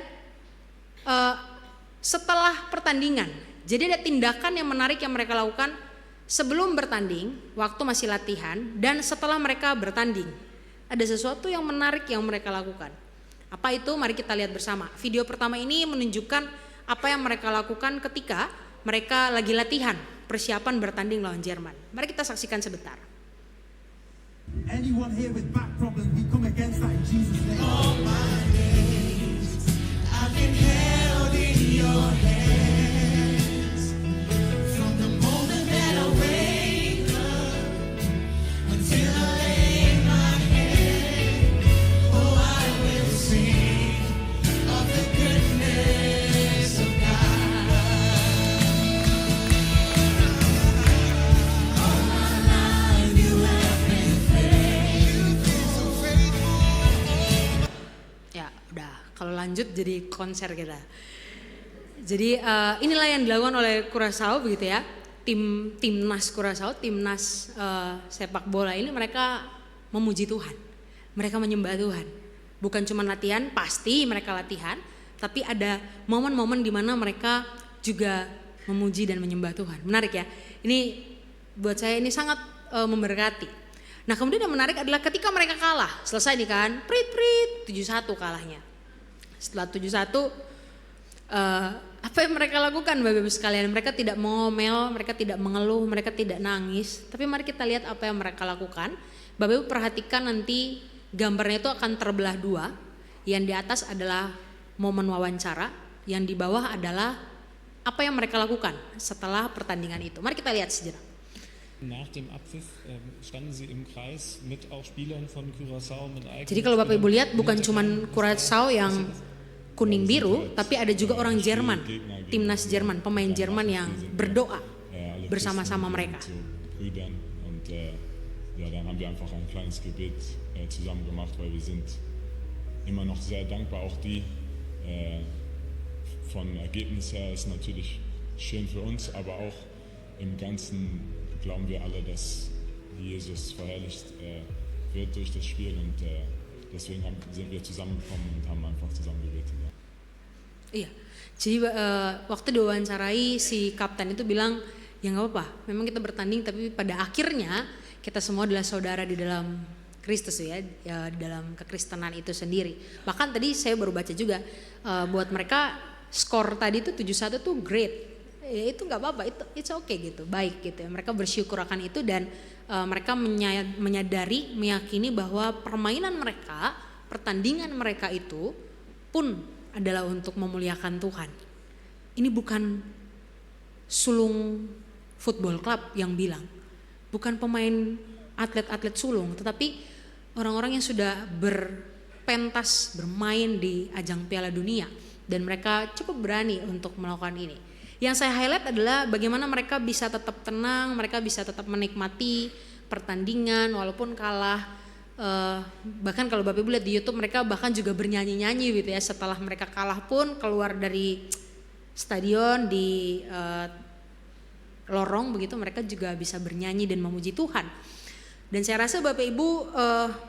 setelah pertandingan. Jadi ada tindakan yang menarik yang mereka lakukan sebelum bertanding, waktu masih latihan, dan setelah mereka bertanding. Ada sesuatu yang menarik yang mereka lakukan. Apa itu? Mari kita lihat bersama. Video pertama ini menunjukkan apa yang mereka lakukan ketika mereka lagi latihan, persiapan bertanding lawan Jerman. Mari kita saksikan sebentar. Anyone here with back problems, we come against that in Jesus' name. I've been held in your hands from the moment that I wake up until I lay my head. Oh, I will sing of the goodness of God. All my life you have been faithful. Ya udah, kalau lanjut jadi konser kita. Jadi inilah yang dilakukan oleh Curaçao begitu ya. Timnas Curaçao, timnas sepak bola ini mereka memuji Tuhan. Mereka menyembah Tuhan. Bukan cuma latihan, pasti mereka latihan, tapi ada momen-momen di mana mereka juga memuji dan menyembah Tuhan. Menarik ya. Ini buat saya ini sangat memberkati. Nah, kemudian yang menarik adalah ketika mereka kalah. Selesai nih kan, prit 7-1 kalahnya. Setelah 7-1 apa yang mereka lakukan Bapak Ibu sekalian? Mereka tidak mengomel, mereka tidak mengeluh, mereka tidak nangis. Tapi mari kita lihat apa yang mereka lakukan. Bapak Ibu perhatikan nanti gambarnya itu akan terbelah dua. Yang di atas adalah momen wawancara, yang di bawah adalah apa yang mereka lakukan setelah pertandingan itu. Mari kita lihat sejenak. Nach dem Abpfiff standen sie im Kreis mit auch Spielern von Curaçao mit eigenen. Jadi kalau Bapak Ibu lihat bukan cuman Curaçao yang kuning biru, tapi ada juga orang Jerman, timnas Jerman, pemain Jerman yang berdoa bersama-sama mereka. Und ja, dann haben wir einfach ein kleines Gebet zusammen gemacht, weil wir sind immer noch sehr dankbar. Auch die von Ergebnis her ist natürlich schön für uns, aber auch im Ganzen glauben wir alle, dass Jesus verherrlicht wird durch das Spiel und deswegen sind wir zusammengekommen und haben einfach zusammen gebetet. Ja. Iya, jadi waktu diwawancarai si kapten itu bilang, ya nggak apa-apa, memang kita bertanding tapi pada akhirnya kita semua adalah saudara di dalam Kristus ya, dalam kekristenan itu sendiri. Bahkan tadi saya baru baca juga, buat mereka skor tadi itu 7-1 tuh great, ya itu nggak apa-apa, it's okay gitu, baik gitu ya. Mereka bersyukur akan itu dan mereka menyadari, meyakini bahwa permainan mereka, pertandingan mereka itu pun adalah untuk memuliakan Tuhan. Ini bukan sulung football club yang bilang, bukan pemain atlet-atlet sulung, tetapi orang-orang yang sudah berpentas bermain di ajang Piala Dunia dan mereka cukup berani untuk melakukan ini. Yang saya highlight adalah bagaimana mereka bisa tetap tenang, mereka bisa tetap menikmati pertandingan walaupun kalah. Bahkan kalau Bapak Ibu lihat di YouTube mereka bahkan juga bernyanyi-nyanyi gitu ya, setelah mereka kalah pun keluar dari stadion di lorong begitu mereka juga bisa bernyanyi dan memuji Tuhan. Dan saya rasa Bapak Ibu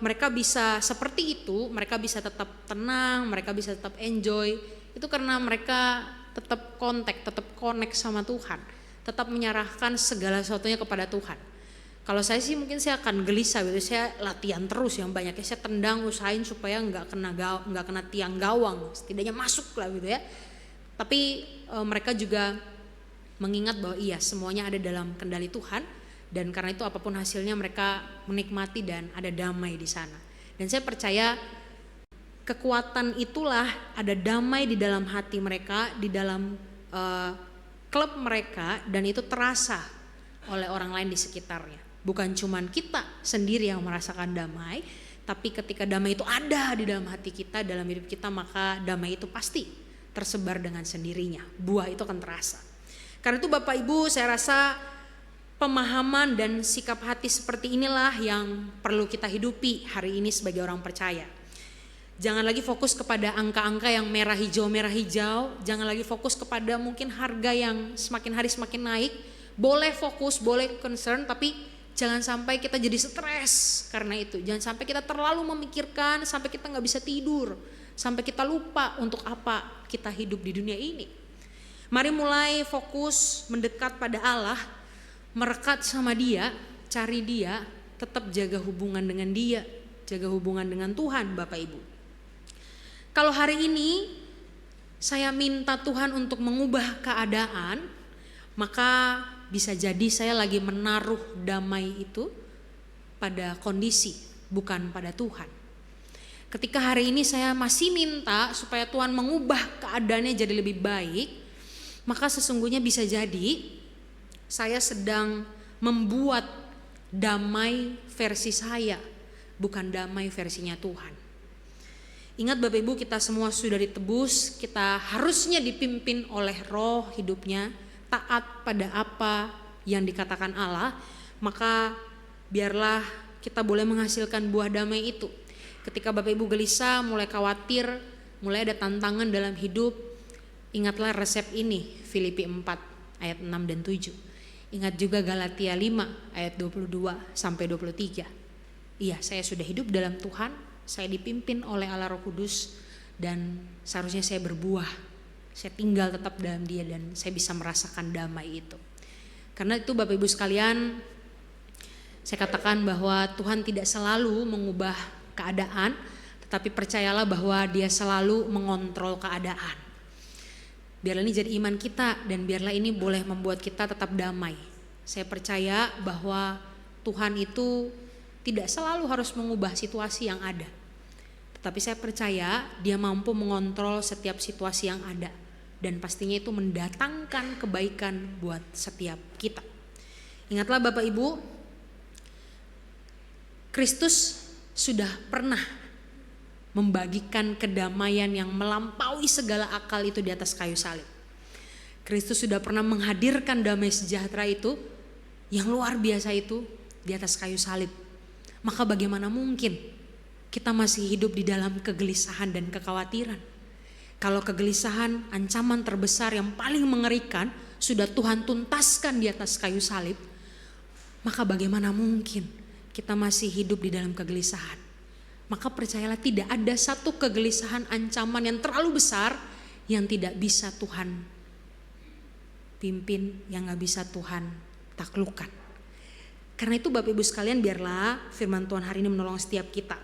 mereka bisa seperti itu, mereka bisa tetap tenang, mereka bisa tetap enjoy, itu karena mereka tetap kontak, tetap connect sama Tuhan, tetap menyerahkan segala sesuatunya kepada Tuhan. Kalau saya sih mungkin saya akan gelisah gitu, saya latihan terus yang banyaknya, saya tendang usahain supaya nggak kena tiang gawang, setidaknya masuk lah gitu ya. Tapi mereka juga mengingat bahwa iya semuanya ada dalam kendali Tuhan dan karena itu apapun hasilnya mereka menikmati dan ada damai di sana. Dan saya percaya kekuatan itulah, ada damai di dalam hati mereka, di dalam klub mereka dan itu terasa oleh orang lain di sekitarnya. Bukan cuman kita sendiri yang merasakan damai, tapi ketika damai itu ada di dalam hati kita, dalam hidup kita, maka damai itu pasti tersebar dengan sendirinya. Buah itu akan terasa. Karena itu Bapak Ibu, saya rasa pemahaman dan sikap hati seperti inilah yang perlu kita hidupi hari ini sebagai orang percaya. Jangan lagi fokus kepada angka-angka yang merah hijau, jangan lagi fokus kepada mungkin harga yang semakin hari semakin naik. Boleh fokus, boleh concern, tapi jangan sampai kita jadi stres karena itu. Jangan sampai kita terlalu memikirkan sampai kita nggak bisa tidur, sampai kita lupa untuk apa kita hidup di dunia ini. Mari mulai fokus mendekat pada Allah, merekat sama Dia, cari Dia, tetap jaga hubungan dengan Dia, jaga hubungan dengan Tuhan Bapak Ibu. Kalau hari ini saya minta Tuhan untuk mengubah keadaan, maka bisa jadi saya lagi menaruh damai itu pada kondisi, bukan pada Tuhan. Ketika hari ini saya masih minta supaya Tuhan mengubah keadaannya jadi lebih baik, maka sesungguhnya bisa jadi saya sedang membuat damai versi saya, bukan damai versinya Tuhan. Ingat Bapak Ibu, kita semua sudah ditebus, kita harusnya dipimpin oleh roh hidupnya, taat pada apa yang dikatakan Allah, maka biarlah kita boleh menghasilkan buah damai itu. Ketika Bapak Ibu gelisah, mulai khawatir, mulai ada tantangan dalam hidup, ingatlah resep ini, Filipi 4 ayat 6 dan 7. Ingat juga Galatia 5 ayat 22 sampai 23. iya saya sudah hidup dalam Tuhan, saya dipimpin oleh Allah Roh Kudus, dan seharusnya saya berbuah, saya tinggal tetap dalam Dia, dan saya bisa merasakan damai itu. Karena itu Bapak Ibu sekalian, saya katakan bahwa Tuhan tidak selalu mengubah keadaan, tetapi percayalah bahwa Dia selalu mengontrol keadaan. Biarlah ini jadi iman kita, dan biarlah ini boleh membuat kita tetap damai. Saya percaya bahwa Tuhan itu tidak selalu harus mengubah situasi yang ada, tetapi saya percaya Dia mampu mengontrol setiap situasi yang ada, dan pastinya itu mendatangkan kebaikan buat setiap kita. Ingatlah Bapak Ibu, Kristus sudah pernah membagikan kedamaian yang melampaui segala akal itu di atas kayu salib. Kristus sudah pernah menghadirkan damai sejahtera itu yang luar biasa itu di atas kayu salib. Maka bagaimana mungkin kita masih hidup di dalam kegelisahan dan kekhawatiran? Kalau kegelisahan, ancaman terbesar yang paling mengerikan sudah Tuhan tuntaskan di atas kayu salib, maka bagaimana mungkin kita masih hidup di dalam kegelisahan? Maka percayalah tidak ada satu kegelisahan, ancaman yang terlalu besar yang tidak bisa Tuhan pimpin, yang gak bisa Tuhan taklukkan. Karena itu Bapak Ibu sekalian, biarlah firman Tuhan hari ini menolong setiap kita.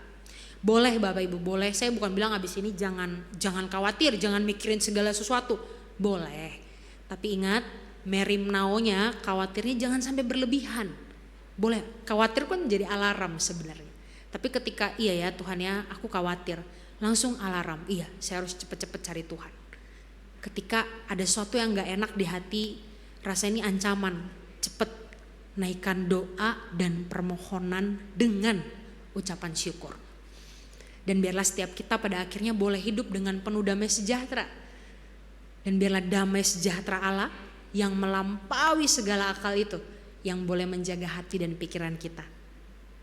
Boleh Bapak Ibu, boleh. Saya bukan bilang habis ini jangan khawatir, jangan mikirin segala sesuatu. Boleh. Tapi ingat, merimnaonya, khawatirnya jangan sampai berlebihan. Boleh, khawatir kan jadi alarm sebenarnya. Tapi ketika iya ya Tuhan ya, aku khawatir, langsung alarm. Iya, saya harus cepat-cepat cari Tuhan. Ketika ada sesuatu yang gak enak di hati, rasanya ini ancaman, cepat naikkan doa dan permohonan dengan ucapan syukur. Dan biarlah setiap kita pada akhirnya boleh hidup dengan penuh damai sejahtera. Dan biarlah damai sejahtera Allah yang melampaui segala akal itu, yang boleh menjaga hati dan pikiran kita,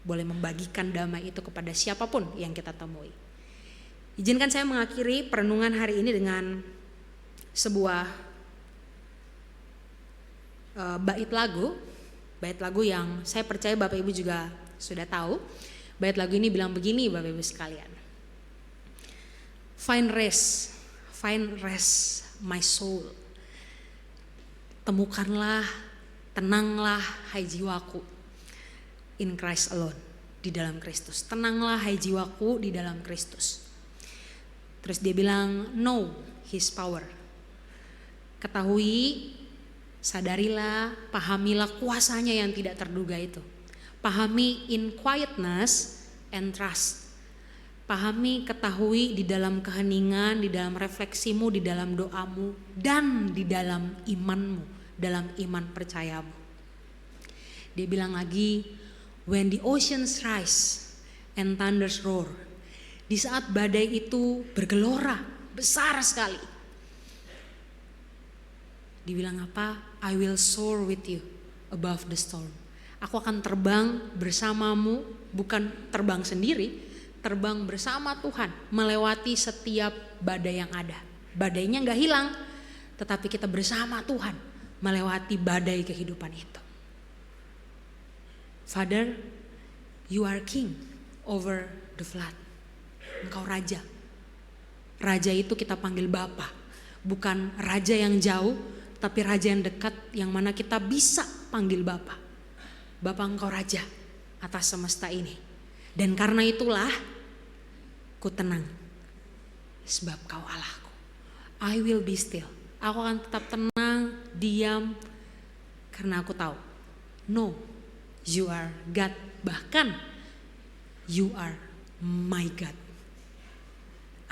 boleh membagikan damai itu kepada siapapun yang kita temui. Izinkan saya mengakhiri perenungan hari ini dengan sebuah bait lagu yang saya percaya Bapak Ibu juga sudah tahu. Bait lagu ini bilang begini Bapak Ibu sekalian. Find rest my soul. Temukanlah, tenanglah hai jiwaku. In Christ alone, di dalam Kristus. Tenanglah hai jiwaku di dalam Kristus. Terus dia bilang, know his power. Ketahui, sadarilah, pahamilah kuasanya yang tidak terduga itu. Pahami in quietness and trust. Pahami, ketahui di dalam keheningan, di dalam refleksimu, di dalam doamu, dan di dalam imanmu, dalam iman percayamu. Dia bilang lagi, when the oceans rise and thunders roar. Di saat badai itu bergelora, besar sekali. Dibilang apa? I will soar with you above the storm. Aku akan terbang bersamamu, bukan terbang sendiri, terbang bersama Tuhan, melewati setiap badai yang ada. Badainya gak hilang, tetapi kita bersama Tuhan melewati badai kehidupan itu. Father, you are king over the flood. Engkau raja. Raja itu kita panggil Bapa, bukan raja yang jauh, tapi raja yang dekat, yang mana kita bisa panggil Bapa. Bapa, engkau raja atas semesta ini. Dan karena itulah ku tenang, sebab kau Allahku. I will be still. Aku akan tetap tenang, diam, karena aku tahu, no, you are God. Bahkan you are my God.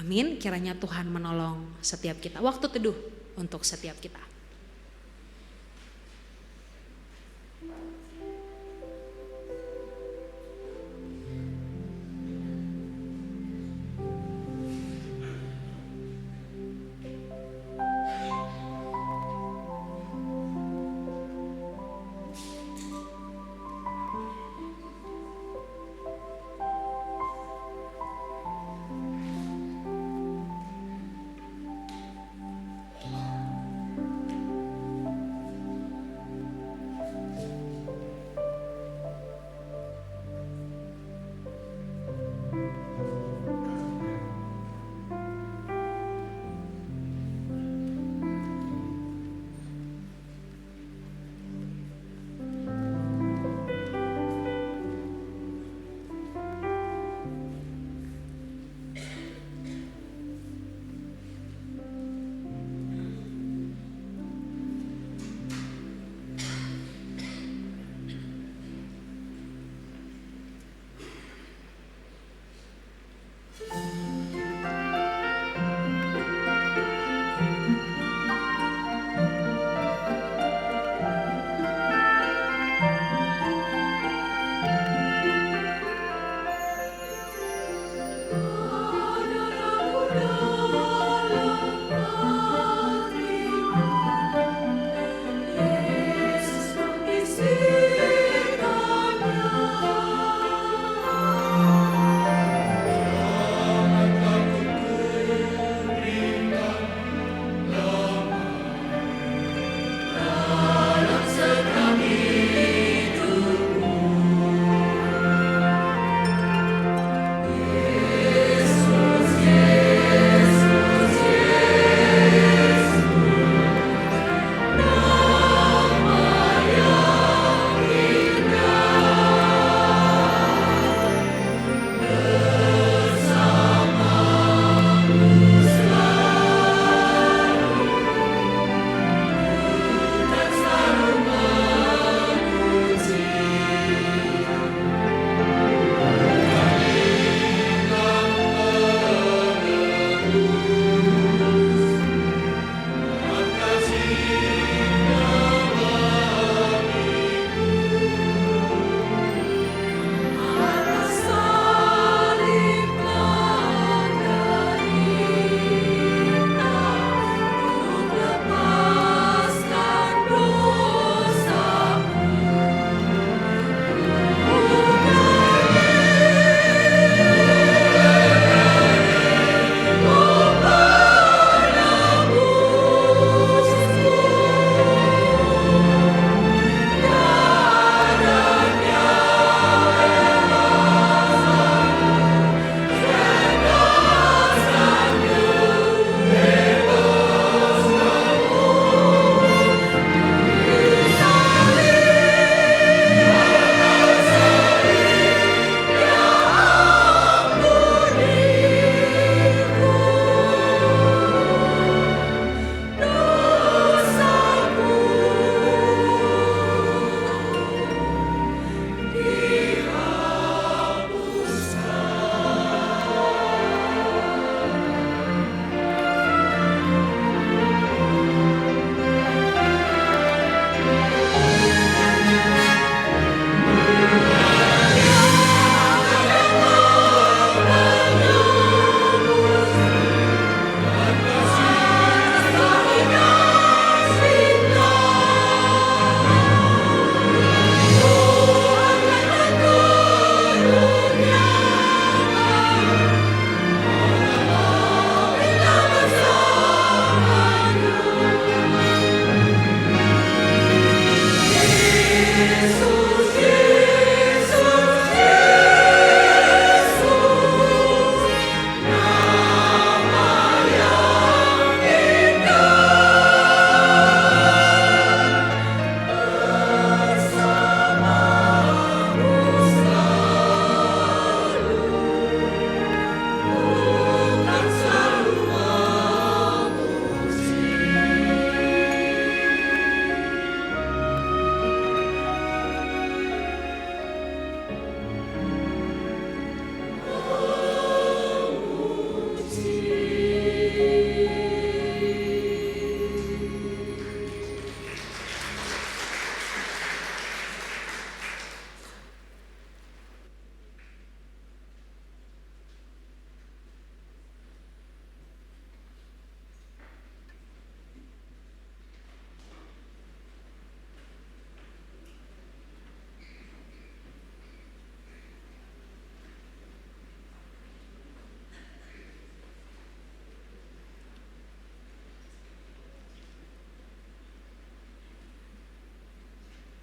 Amin. Kiranya Tuhan menolong setiap kita. Waktu teduh untuk setiap kita.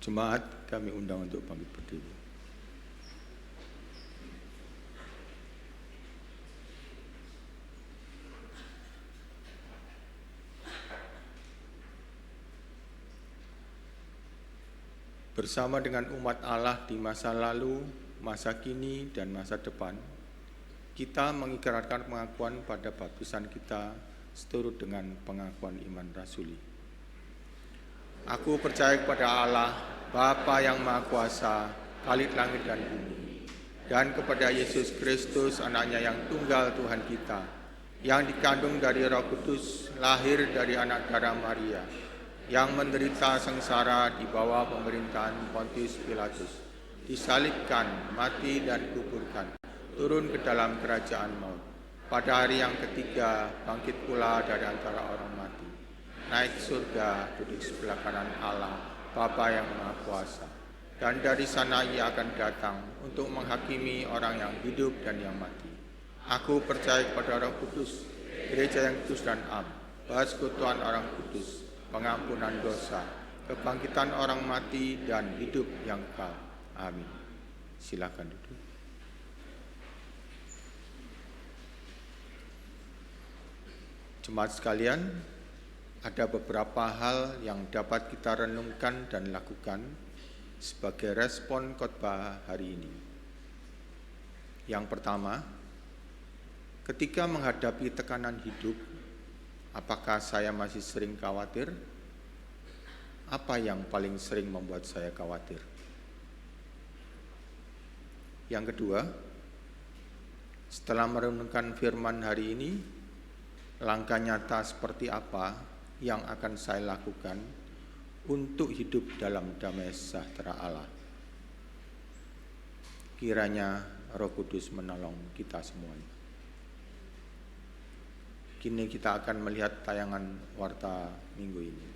Jemaat, kami undang untuk bangkit berdiri. Bersama dengan umat Allah di masa lalu, masa kini, dan masa depan, kita mengikrarkan pengakuan pada baptisan kita seturut dengan pengakuan iman rasuli. Aku percaya kepada Allah, Bapa yang Maha Kuasa, Khalik langit dan bumi, dan kepada Yesus Kristus, anaknya yang tunggal Tuhan kita, yang dikandung dari Roh Kudus, lahir dari anak darah Maria, yang menderita sengsara di bawah pemerintahan Pontius Pilatus, disalibkan, mati dan dikuburkan, turun ke dalam kerajaan maut. Pada hari yang ketiga, bangkit pula dari antara orang mati, naik surga, duduk sebelah kanan Allah, Bapa yang Maha Kuasa. Dan dari sana ia akan datang untuk menghakimi orang yang hidup dan yang mati. Aku percaya kepada Roh Kudus, gereja yang kudus dan am, persekutuan orang kudus, pengampunan dosa, kebangkitan orang mati, dan hidup yang kekal. Amin. Silakan duduk. Jemaat sekalian, ada beberapa hal yang dapat kita renungkan dan lakukan sebagai respon khotbah hari ini. Yang pertama, ketika menghadapi tekanan hidup, apakah saya masih sering khawatir? Apa yang paling sering membuat saya khawatir? Yang kedua, setelah merenungkan firman hari ini, langkah nyata seperti apa yang akan saya lakukan untuk hidup dalam damai sejahtera Allah? Kiranya Roh Kudus menolong kita semuanya. Kini kita akan melihat tayangan warta minggu ini.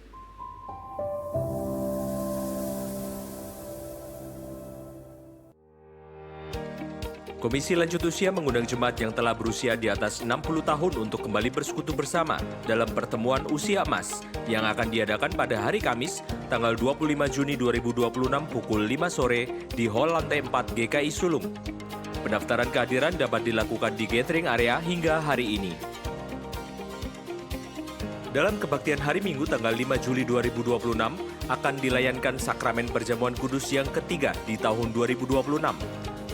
Komisi Lanjut Usia mengundang jemaat yang telah berusia di atas 60 tahun untuk kembali bersekutu bersama dalam pertemuan Usia Emas yang akan diadakan pada hari Kamis, tanggal 25 Juni 2026 pukul 5 sore di Hall Lantai 4 GKI Sulung. Pendaftaran kehadiran dapat dilakukan di gathering area hingga hari ini. Dalam kebaktian hari Minggu tanggal 5 Juli 2026 akan dilayankan sakramen perjamuan kudus yang ketiga di tahun 2026.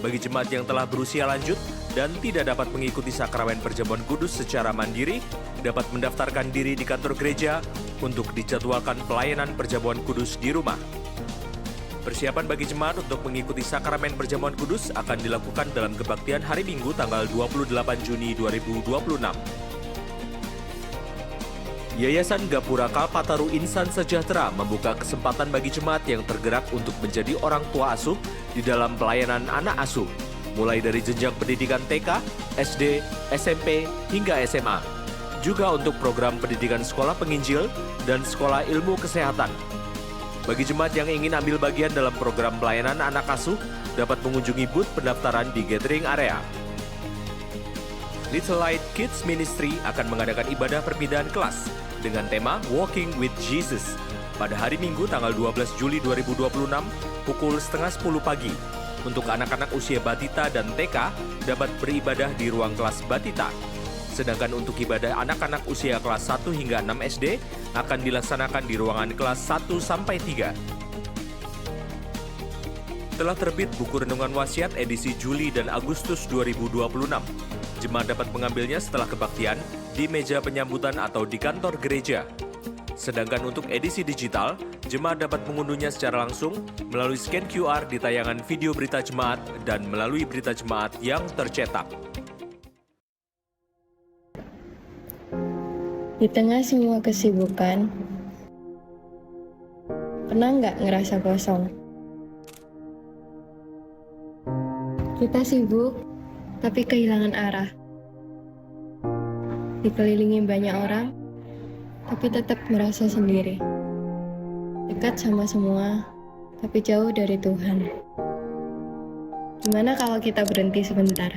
Bagi jemaat yang telah berusia lanjut dan tidak dapat mengikuti sakramen perjamuan kudus secara mandiri, dapat mendaftarkan diri di kantor gereja untuk dijadwalkan pelayanan perjamuan kudus di rumah. Persiapan bagi jemaat untuk mengikuti sakramen perjamuan kudus akan dilakukan dalam kebaktian hari Minggu tanggal 28 Juni 2026. Yayasan Gapura Kalpataru Insan Sejahtera membuka kesempatan bagi jemaat yang tergerak untuk menjadi orang tua asuh di dalam pelayanan anak asuh, mulai dari jenjang pendidikan TK, SD, SMP, hingga SMA. Juga untuk program pendidikan sekolah penginjil dan sekolah ilmu kesehatan. Bagi jemaat yang ingin ambil bagian dalam program pelayanan anak asuh, dapat mengunjungi booth pendaftaran di gathering area. Little Light Kids Ministry akan mengadakan ibadah perpindahan kelas dengan tema Walking with Jesus pada hari Minggu tanggal 12 Juli 2026 pukul setengah 10 pagi. Untuk anak-anak usia batita dan TK dapat beribadah di ruang kelas batita. Sedangkan untuk ibadah anak-anak usia kelas 1 hingga 6 SD akan dilaksanakan di ruangan kelas 1 sampai 3. Telah terbit buku Renungan Wasiat edisi Juli dan Agustus 2026. Jemaat dapat mengambilnya setelah kebaktian di meja penyambutan atau di kantor gereja. Sedangkan untuk edisi digital, jemaat dapat mengunduhnya secara langsung melalui scan QR di tayangan video berita jemaat dan melalui berita jemaat yang tercetak. Di tengah semua kesibukan, pernah nggak ngerasa kosong? Kita sibuk, tapi kehilangan arah. Dikelilingi banyak orang, tapi tetap merasa sendiri. Dekat sama semua, tapi jauh dari Tuhan. Gimana kalau kita berhenti sebentar?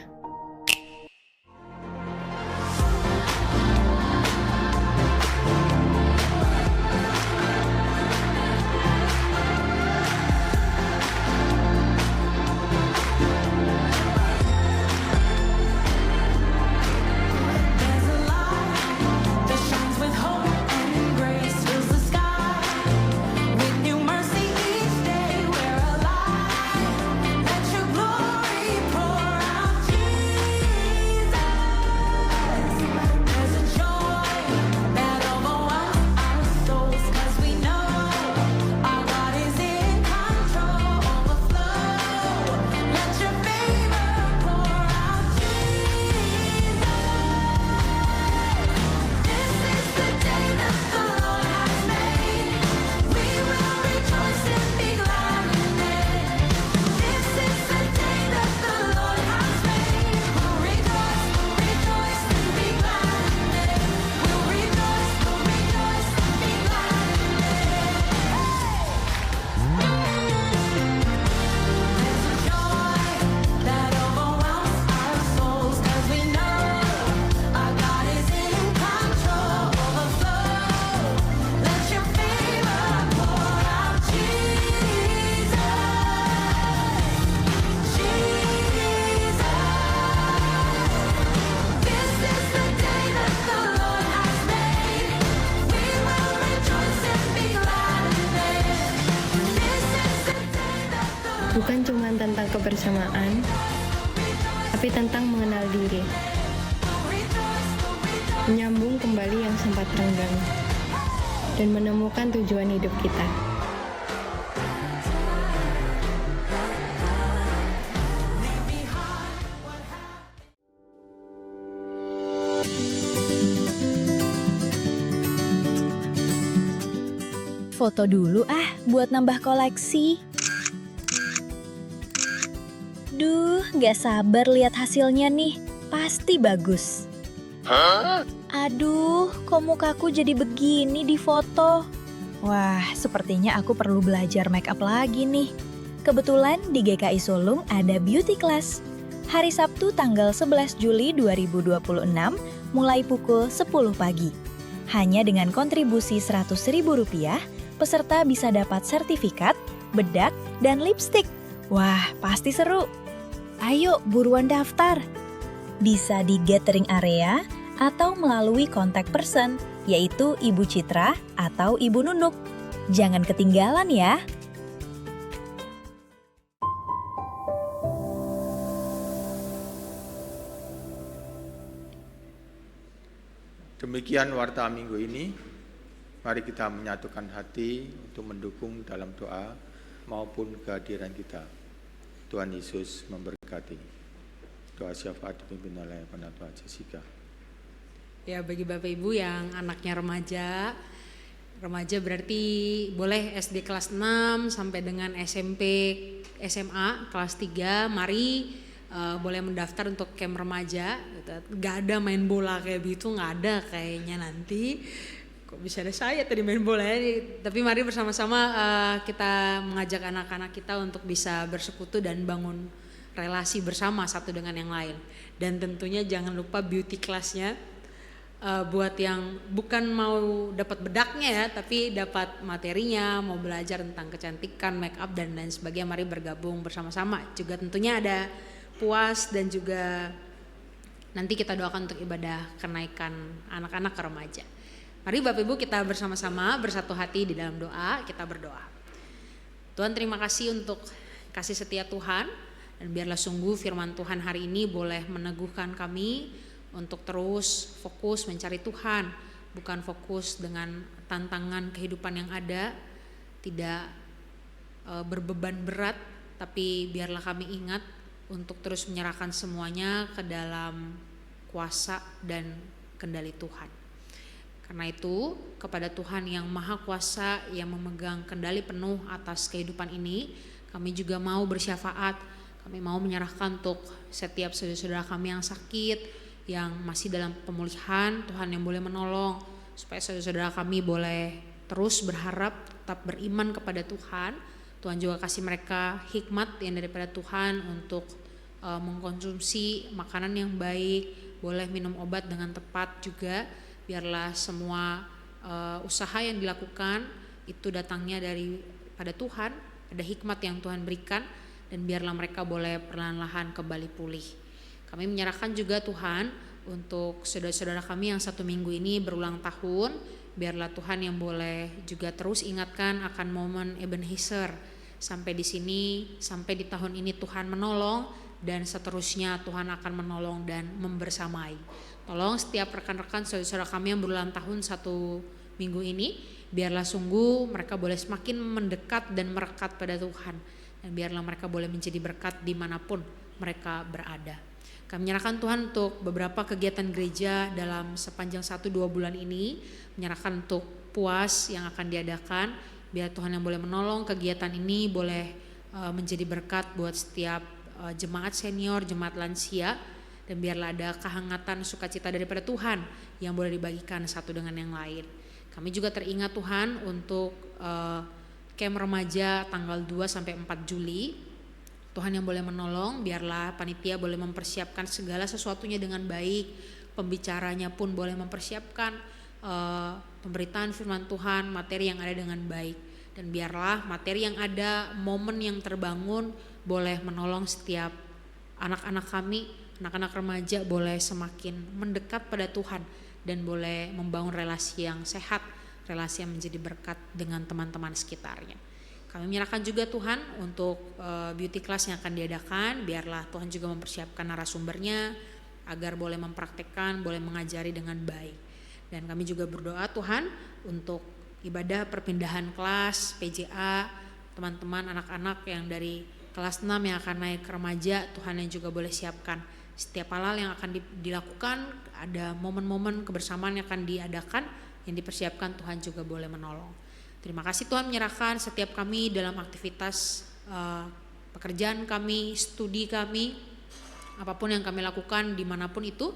cuma tentang kebersamaan, tapi tentang mengenal diri. Menyambung kembali yang sempat renggang, dan menemukan tujuan hidup kita. Foto dulu buat nambah koleksi. Duh, gak sabar lihat hasilnya nih. Pasti bagus. Aduh, kok mukaku jadi begini di foto? Wah, sepertinya aku perlu belajar make up lagi nih. Kebetulan di GKI Sulung ada beauty class. Hari Sabtu tanggal 11 Juli 2026 mulai pukul 10 pagi. Hanya dengan kontribusi Rp100.000, peserta bisa dapat sertifikat, bedak, dan lipstik. Wah, pasti seru. Ayo buruan daftar. Bisa di gathering area atau melalui kontak person, yaitu Ibu Citra atau Ibu Nunuk. Jangan ketinggalan ya. Demikian warta minggu ini. Mari kita menyatukan hati untuk mendukung dalam doa maupun kehadiran kita. Tuhan Yesus memberkati. Doa syafaat dipimpin oleh Penatua Jessica. Ya, bagi Bapak Ibu yang anaknya remaja berarti boleh SD kelas 6 sampai dengan SMP, SMA kelas 3, mari boleh mendaftar untuk camp remaja. Gak ada main bola kayak begitu, gak ada kayaknya nanti. Kok bisa ada saya tadi main bola ya? Tapi mari bersama-sama kita mengajak anak-anak kita untuk bisa bersekutu dan bangun relasi bersama satu dengan yang lain. Dan tentunya jangan lupa beauty class-nya. Buat yang bukan mau dapat bedaknya ya, tapi dapat materinya, mau belajar tentang kecantikan, make up dan lain sebagainya, mari bergabung bersama-sama. Juga tentunya ada puas dan juga nanti kita doakan untuk ibadah kenaikan anak-anak ke remaja. Mari Bapak Ibu kita bersama-sama bersatu hati di dalam doa, kita berdoa. Tuhan, terima kasih untuk kasih setia Tuhan, dan biarlah sungguh firman Tuhan hari ini boleh meneguhkan kami untuk terus fokus mencari Tuhan, bukan fokus dengan tantangan kehidupan yang ada, tidak berbeban berat, tapi biarlah kami ingat untuk terus menyerahkan semuanya ke dalam kuasa dan kendali Tuhan. Karena itu, kepada Tuhan yang Maha Kuasa yang memegang kendali penuh atas kehidupan ini, kami juga mau bersyafaat, kami mau menyerahkan untuk setiap saudara-saudara kami yang sakit, yang masih dalam pemulihan, Tuhan yang boleh menolong, supaya saudara-saudara kami boleh terus berharap, tetap beriman kepada Tuhan. Tuhan juga kasih mereka hikmat yang daripada Tuhan untuk mengkonsumsi makanan yang baik, boleh minum obat dengan tepat juga. Biarlah semua usaha yang dilakukan itu datangnya daripada Tuhan, ada hikmat yang Tuhan berikan, dan biarlah mereka boleh perlahan-lahan kembali pulih. Kami menyerahkan juga Tuhan untuk saudara-saudara kami yang 1 minggu ini berulang tahun, biarlah Tuhan yang boleh juga terus ingatkan akan momen Ebenezer. Sampai di sini, sampai di tahun ini Tuhan menolong, dan seterusnya Tuhan akan menolong dan membersamai. Tolong setiap rekan-rekan saudara-saudara kami yang berulang tahun 1 minggu ini, biarlah sungguh mereka boleh semakin mendekat dan merekat pada Tuhan, dan biarlah mereka boleh menjadi berkat dimanapun mereka berada. Kami menyerahkan Tuhan untuk beberapa kegiatan gereja dalam sepanjang 1-2 bulan ini, menyerahkan untuk puas yang akan diadakan. Biar Tuhan yang boleh menolong kegiatan ini boleh menjadi berkat buat setiap jemaat senior, jemaat lansia, dan biarlah ada kehangatan sukacita daripada Tuhan yang boleh dibagikan satu dengan yang lain. Kami juga teringat Tuhan untuk camp remaja tanggal 2-4 Juli. Tuhan yang boleh menolong, biarlah panitia boleh mempersiapkan segala sesuatunya dengan baik, pembicaranya pun boleh mempersiapkan pemberitaan firman Tuhan, materi yang ada dengan baik, dan biarlah materi yang ada, momen yang terbangun boleh menolong setiap anak-anak kami, anak-anak remaja boleh semakin mendekat pada Tuhan dan boleh membangun relasi yang sehat, relasi yang menjadi berkat dengan teman-teman sekitarnya. Kami menyerahkan juga Tuhan untuk beauty class yang akan diadakan, biarlah Tuhan juga mempersiapkan narasumbernya agar boleh mempraktekkan, boleh mengajari dengan baik. Dan kami juga berdoa Tuhan untuk ibadah perpindahan kelas, PJA, teman-teman anak-anak yang dari kelas 6 yang akan naik ke remaja, Tuhan yang juga boleh siapkan setiap hal yang akan dilakukan, ada momen-momen kebersamaan yang akan diadakan, yang dipersiapkan Tuhan juga boleh menolong. Terima kasih Tuhan menyerahkan setiap kami dalam aktivitas pekerjaan kami, studi kami, apapun yang kami lakukan dimanapun itu,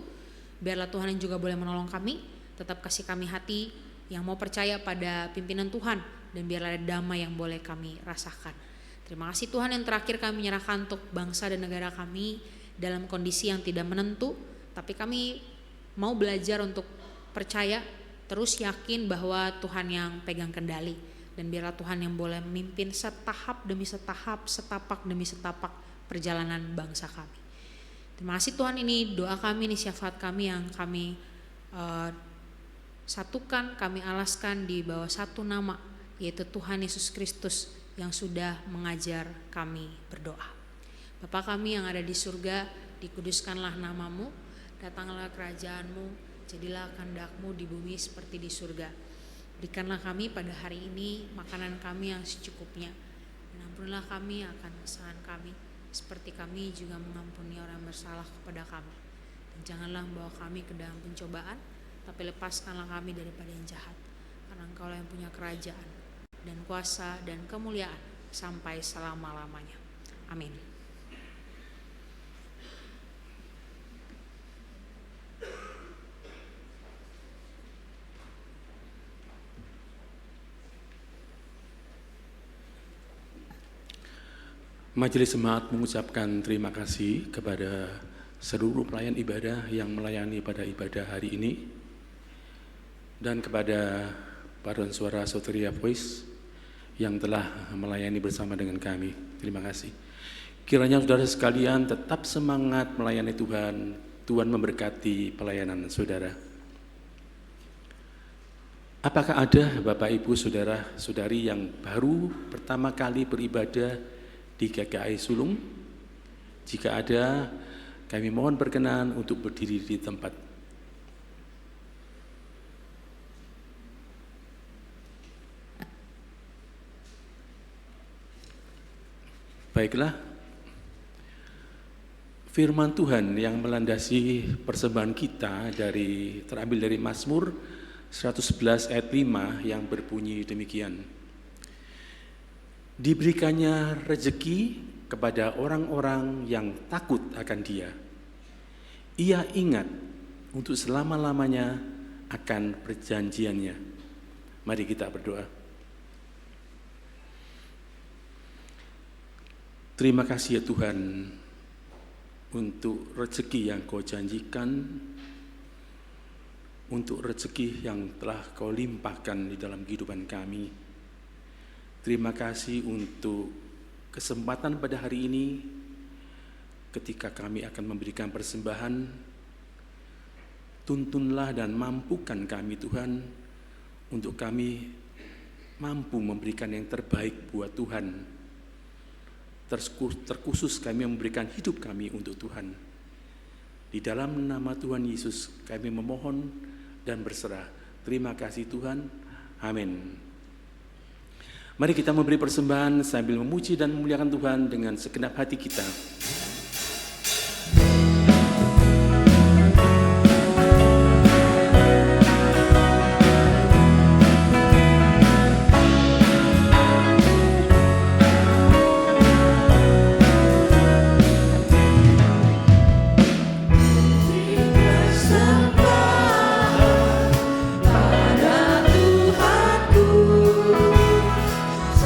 biarlah Tuhan yang juga boleh menolong kami, tetap kasih kami hati yang mau percaya pada pimpinan Tuhan, dan biarlah ada damai yang boleh kami rasakan. Terima kasih Tuhan, yang terakhir kami menyerahkan untuk bangsa dan negara kami dalam kondisi yang tidak menentu, tapi kami mau belajar untuk percaya, terus yakin bahwa Tuhan yang pegang kendali, dan biarlah Tuhan yang boleh memimpin setahap demi setahap, setapak demi setapak perjalanan bangsa kami. Terima kasih Tuhan, ini doa kami, ini syafaat kami yang kami satukan, kami alaskan di bawah satu nama, yaitu Tuhan Yesus Kristus yang sudah mengajar kami berdoa. Bapa kami yang ada di surga, dikuduskanlah namamu, datanglah kerajaan-Mu, jadilah kehendak-Mu di bumi seperti di surga. Berikanlah kami pada hari ini makanan kami yang secukupnya, dan ampunilah kami akan kesalahan kami, seperti kami juga mengampuni orang yang bersalah kepada kami. Dan janganlah membawa kami ke dalam pencobaan, tapi lepaskanlah kami daripada yang jahat, karena Engkau yang punya kerajaan dan kuasa dan kemuliaan sampai selama-lamanya. Amin. Majelis Jemaat mengucapkan terima kasih kepada seluruh pelayan ibadah yang melayani pada ibadah hari ini, dan kepada paduan suara Soteria Voice yang telah melayani bersama dengan kami. Terima kasih. Kiranya saudara sekalian tetap semangat melayani Tuhan. Tuhan memberkati pelayanan saudara. Apakah ada Bapak Ibu Saudara Saudari yang baru pertama kali beribadah di GKI Sulung? Jika ada, kami mohon berkenan untuk berdiri di tempat. Baiklah, firman Tuhan yang melandasi persembahan kita terambil dari Mazmur 111 ayat 5 yang berbunyi demikian. Diberikannya rezeki kepada orang-orang yang takut akan Dia. Ia ingat untuk selama-lamanya akan perjanjiannya. Mari kita berdoa. Terima kasih ya Tuhan untuk rezeki yang Kau janjikan, untuk rezeki yang telah Kau limpahkan di dalam kehidupan kami. Terima kasih untuk kesempatan pada hari ini ketika kami akan memberikan persembahan. Tuntunlah dan mampukan kami Tuhan untuk kami mampu memberikan yang terbaik buat Tuhan. Terkhusus kami memberikan hidup kami untuk Tuhan. Di dalam nama Tuhan Yesus kami memohon dan berserah. Terima kasih Tuhan. Amin. Mari kita memberi persembahan sambil memuji dan memuliakan Tuhan dengan segenap hati kita.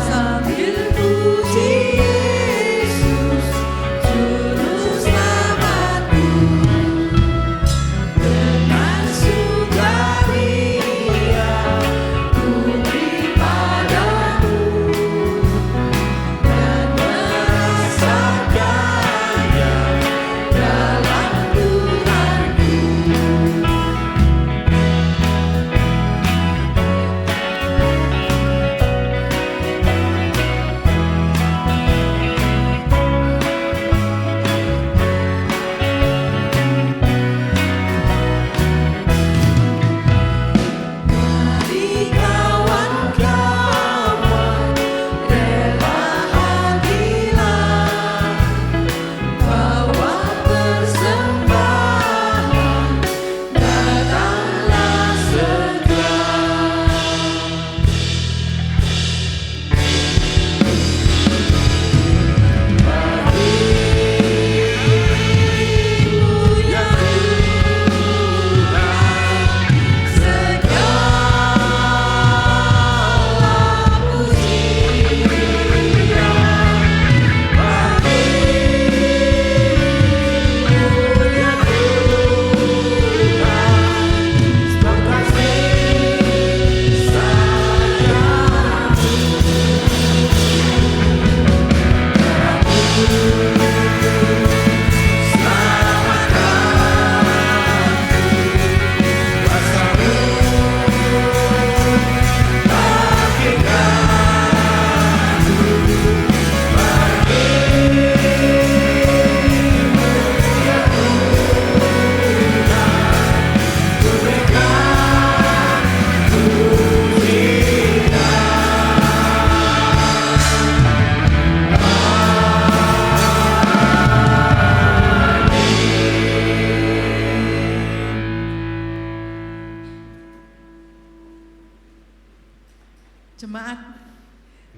Sambil puji Yesus,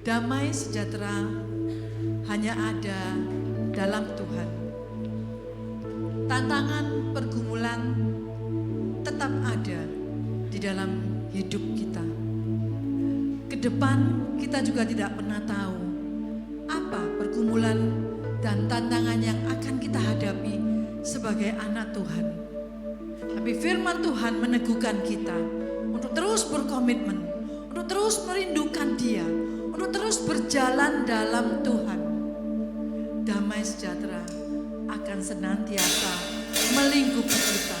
Damai sejahtera hanya ada dalam Tuhan. Tantangan pergumulan tetap ada di dalam hidup kita. Ke depan kita juga tidak pernah tahu apa pergumulan dan tantangan yang akan kita hadapi sebagai anak Tuhan. Tapi firman Tuhan meneguhkan kita untuk terus berkomitmen, untuk terus merindukan Dia, untuk terus berjalan dalam Tuhan. Damai sejahtera akan senantiasa melingkupi kita.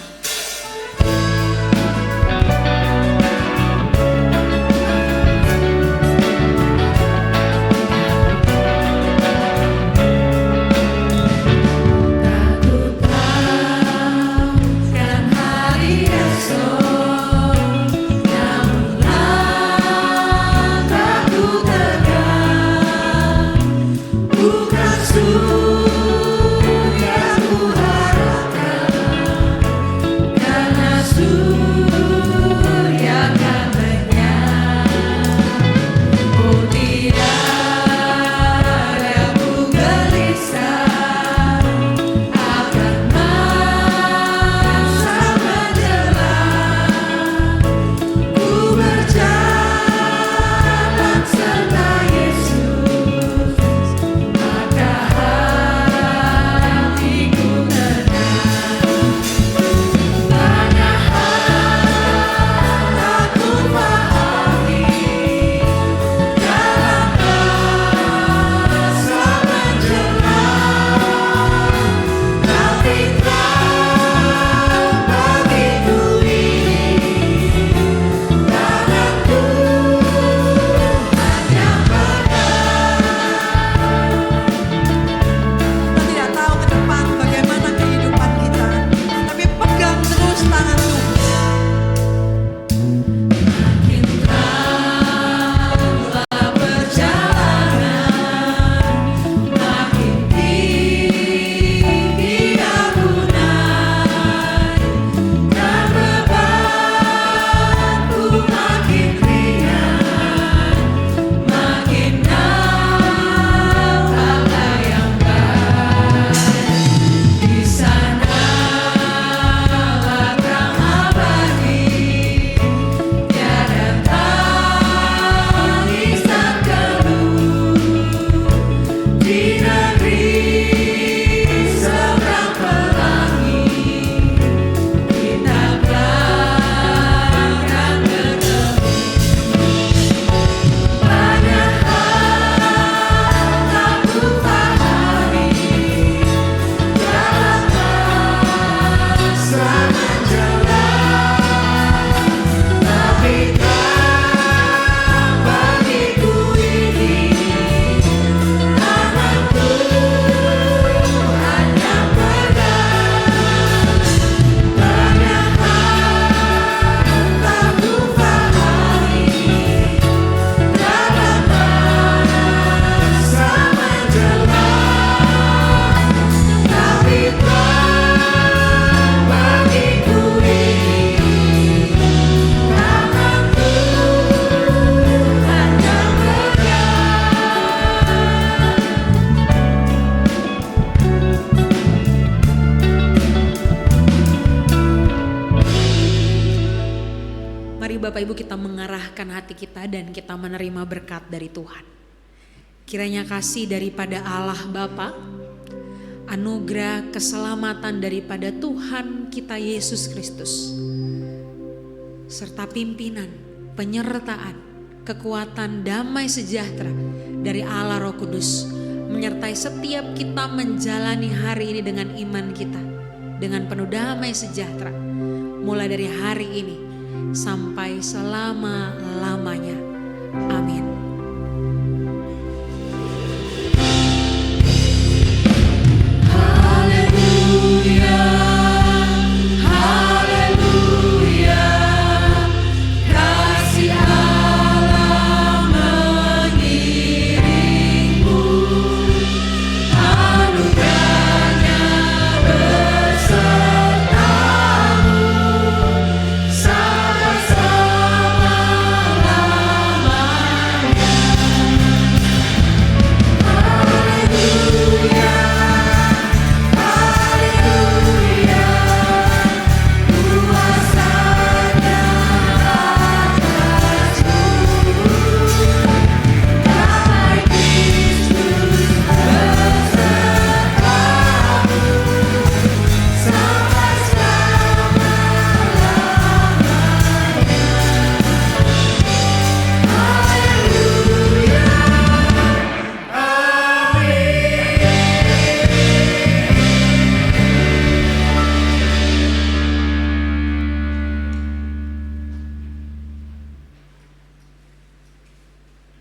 Bapak Ibu kita mengarahkan hati kita dan kita menerima berkat dari Tuhan. Kiranya kasih daripada Allah Bapa, anugerah keselamatan daripada Tuhan kita Yesus Kristus, serta pimpinan, penyertaan, kekuatan, damai sejahtera dari Allah Roh Kudus menyertai setiap kita menjalani hari ini dengan iman kita, dengan penuh damai sejahtera, mulai dari hari ini sampai selama-lamanya. Amin. Sama-sama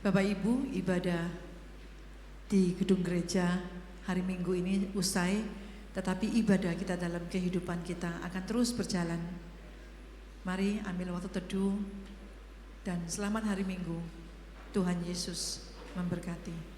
Bapak Ibu, ibadah di gedung gereja hari Minggu ini usai, tetapi ibadah kita dalam kehidupan kita akan terus berjalan. Mari ambil waktu teduh dan selamat hari Minggu. Tuhan Yesus memberkati.